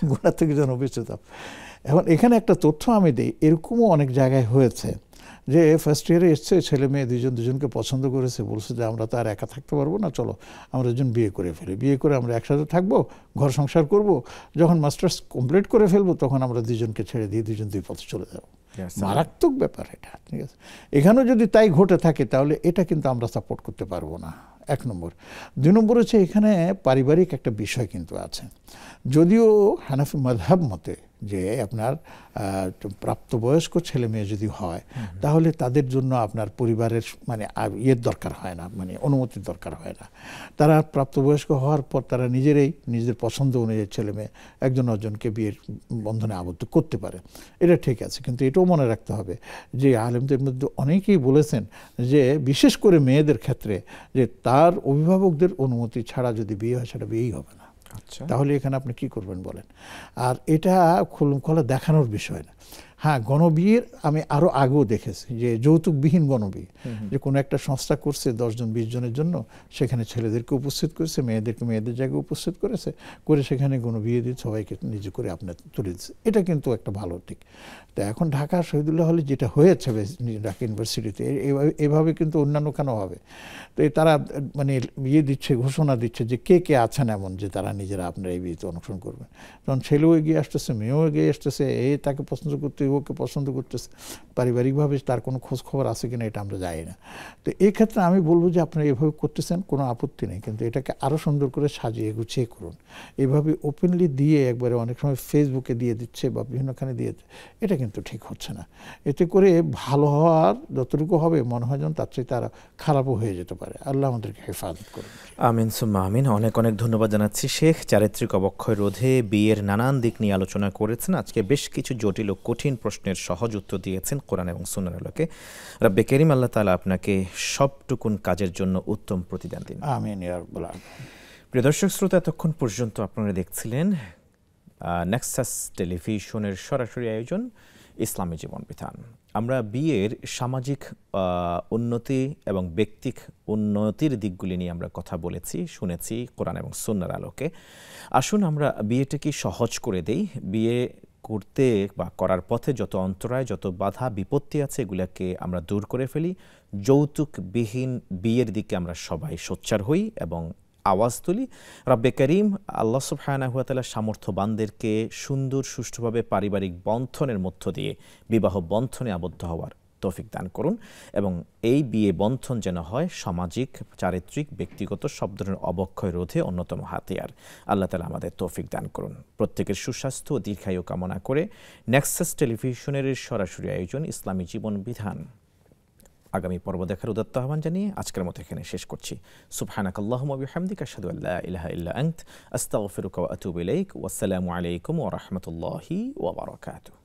Speaker 2: গুনাহ থেকে যেন বেঁচে যাও। এখন এখানে একটা তথ্য আমি দিই, এরকমও অনেক জায়গায় হয়েছে যে ফার্স্ট ইয়ারে এসছে ছেলে মেয়ে দুজনকে পছন্দ করেছে, বলছে যে আমরা তো আর একা থাকতে পারবো না, চলো আমরা দুজন বিয়ে করে ফেলি, বিয়ে করে আমরা একসাথে থাকবো, ঘর সংসার করব, যখন মাস্টার্স কমপ্লিট করে ফেলবো তখন আমরা দুজনকে ছেড়ে দিয়ে দুজন দুই পথে চলে যাবো। মারাত্মক ব্যাপার এটা, ঠিক আছে? এখানেও যদি তাই ঘটে থাকে তাহলে এটা কিন্তু আমরা সাপোর্ট করতে পারবো না, এক নম্বর। দুই নম্বর হচ্ছে এখানে পারিবারিক একটা বিষয় কিন্তু আছে। যদিও হানাফি মাযহাব মতে যে আপনার প্রাপ্তবয়স্ক ছেলে মেয়ে যদি হয় তাহলে তাদের জন্য আপনার পরিবারের মানে ইয়ের দরকার হয় না, মানে অনুমতির দরকার হয় না। তারা প্রাপ্তবয়স্ক হওয়ার পর তারা নিজেরাই নিজেদের পছন্দ অনুযায়ী ছেলে মেয়ে একজন অর্জনকে বিয়ের বন্ধনে আবদ্ধ করতে পারে, এটা ঠিক আছে। কিন্তু এটাও মনে রাখতে হবে যে আলেমদের মধ্যে অনেকেই বলেছেন যে বিশেষ করে মেয়েদের ক্ষেত্রে যে তার অভিভাবকদের অনুমতি ছাড়া যদি বিয়ে হয় সেটা বিয়েই হবে না। তাহলে এখানে আপনি কি করবেন বলেন? আর এটা খোলা দেখানোর বিষয় না। হ্যাঁ, গণবিয়ের আমি আরও আগেও দেখেছি যে যৌতুকবিহীন গণবিয়ে, যে কোনো একটা সংস্থা করছে 10 জন 20 জনের জন্য, সেখানে ছেলেদেরকে উপস্থিত করেছে, মেয়েদেরকে মেয়েদের জায়গায় উপস্থিত করেছে, করে সেখানে গণবিয়ে দিয়ে সবাইকে নিজে করে আপনার তুলে দিচ্ছে। এটা কিন্তু একটা ভালো দিক। তো এখন ঢাকা শহীদুল্লাহ হলে যেটা হয়েছে ঢাকা ইউনিভার্সিটিতে এভাবে কিন্তু অন্যান্য কেন হবে? তো তারা মানে ইয়ে দিচ্ছে, ঘোষণা দিচ্ছে যে কে কে আছেন এমন যে তারা নিজেরা আপনার এই বিয়েতে অনুসরণ করবেন। তখন ছেলেও এগিয়ে আসতেছে, মেয়েও এগিয়ে আসতেছে, তাকে পছন্দ করতে ওকে পছন্দ করতেছে, পারিবারিকভাবে তার কোনো খোঁজ খবর আছে কিনা এটা আমরা জানি না। তো এই ক্ষেত্রে আমি বলবো যে আপনারা এভাবে করতেছেন কোনো আপত্তি নেই, কিন্তু এটাকে আরও সুন্দর করে সাজিয়ে গুছিয়ে করুন। এভাবে ওপেনলি দিয়ে একবারে অনেক সময় ফেসবুকে দিয়ে দিচ্ছে বা বিভিন্নখানে দিয়ে দিচ্ছে, এটা কিন্তু ঠিক হচ্ছে না। এতে করে ভালো হওয়ার যতটুকু হবে মনে হয় যেন তার চেয়ে তারা খারাপও হয়ে যেতে পারে। আল্লাহ আমাদেরকে হেফাজত করুন।
Speaker 1: আমিন সুম্মা আমিন। অনেক অনেক ধন্যবাদ জানাচ্ছি শেখ। চারিত্রিক অবক্ষয় রোধে বিয়ের নানান দিক নিয়ে আলোচনা করেছেন। আজকে বেশ কিছু জটিল ও কঠিন প্রশ্নের সহজ উত্তর দিয়েছেন কোরআন এবং সুন্নাহর আলোকে। রব্বে কারীম আল্লাহ তাআলা আপনাকে সবটুকুন কাজের জন্য উত্তম প্রতিদান দিন।
Speaker 2: আমিন ইয়া রাব্বাল আলামিন।
Speaker 1: প্রিয় দর্শক শ্রোতা, এতক্ষণ পর্যন্ত আপনারা দেখছিলেন নেক্সাস টেলিভিশনের সরাসরি আয়োজন ইসলামী জীবন বিধান। আমরা বিয়ের সামাজিক উন্নতি এবং ব্যক্তিক উন্নতির দিকগুলি নিয়ে আমরা কথা বলেছি, শুনেছি কোরআন এবং সুন্নাহর আলোকে। আসুন আমরা বিয়েটাকে সহজ করে দেই। বিয়ে করতে বা করার পথে যত অন্তরায়, যত বাধা বিপত্তি আছে এগুলোকে আমরা দূর করে ফেলি। যৌতুকবিহীন বিয়ের দিকে আমরা সবাই সোচ্চার হই এবং আওয়াজ তুলি। রব্বে কারীম আল্লাহ সুবহানাহু ওয়া তাআলা সামর্থ্যবানদেরকে সুন্দর সুষ্ঠুভাবে পারিবারিক বন্ধনের মধ্য দিয়ে বিবাহ বন্ধনে আবদ্ধ হওয়ার তৌফিক দান করুন, এবং এই বিয়ে বন্ধন যেন হয় সামাজিক, চারিত্রিক, ব্যক্তিগত সব ধরনের অবক্ষয় রোধে অন্যতম হাতিয়ার। আল্লাহ তাআলা আমাদের তৌফিক দান করুন। প্রত্যেকের সুস্বাস্থ্য ও দীর্ঘায়ু কামনা করে নেক্সাস টেলিভিশনের সরাসরি আয়োজন ইসলামী জীবন বিধান আগামী পর্ব দেখার উদাত্ত আহ্বান জানিয়ে আজকের মতো এখানে শেষ করছি। সুবহানাকাল্লাহুম্মা ওয়া বিহামদিকা আশহাদু আল্লা ইলাহা ইল্লা আনতা আস্তাগফিরুকা ওয়া আতুবু ইলাইক। ওয়াসসালামু আলাইকুম ওয়া রাহমাতুল্লাহি ওয়া বারাকাতুহু।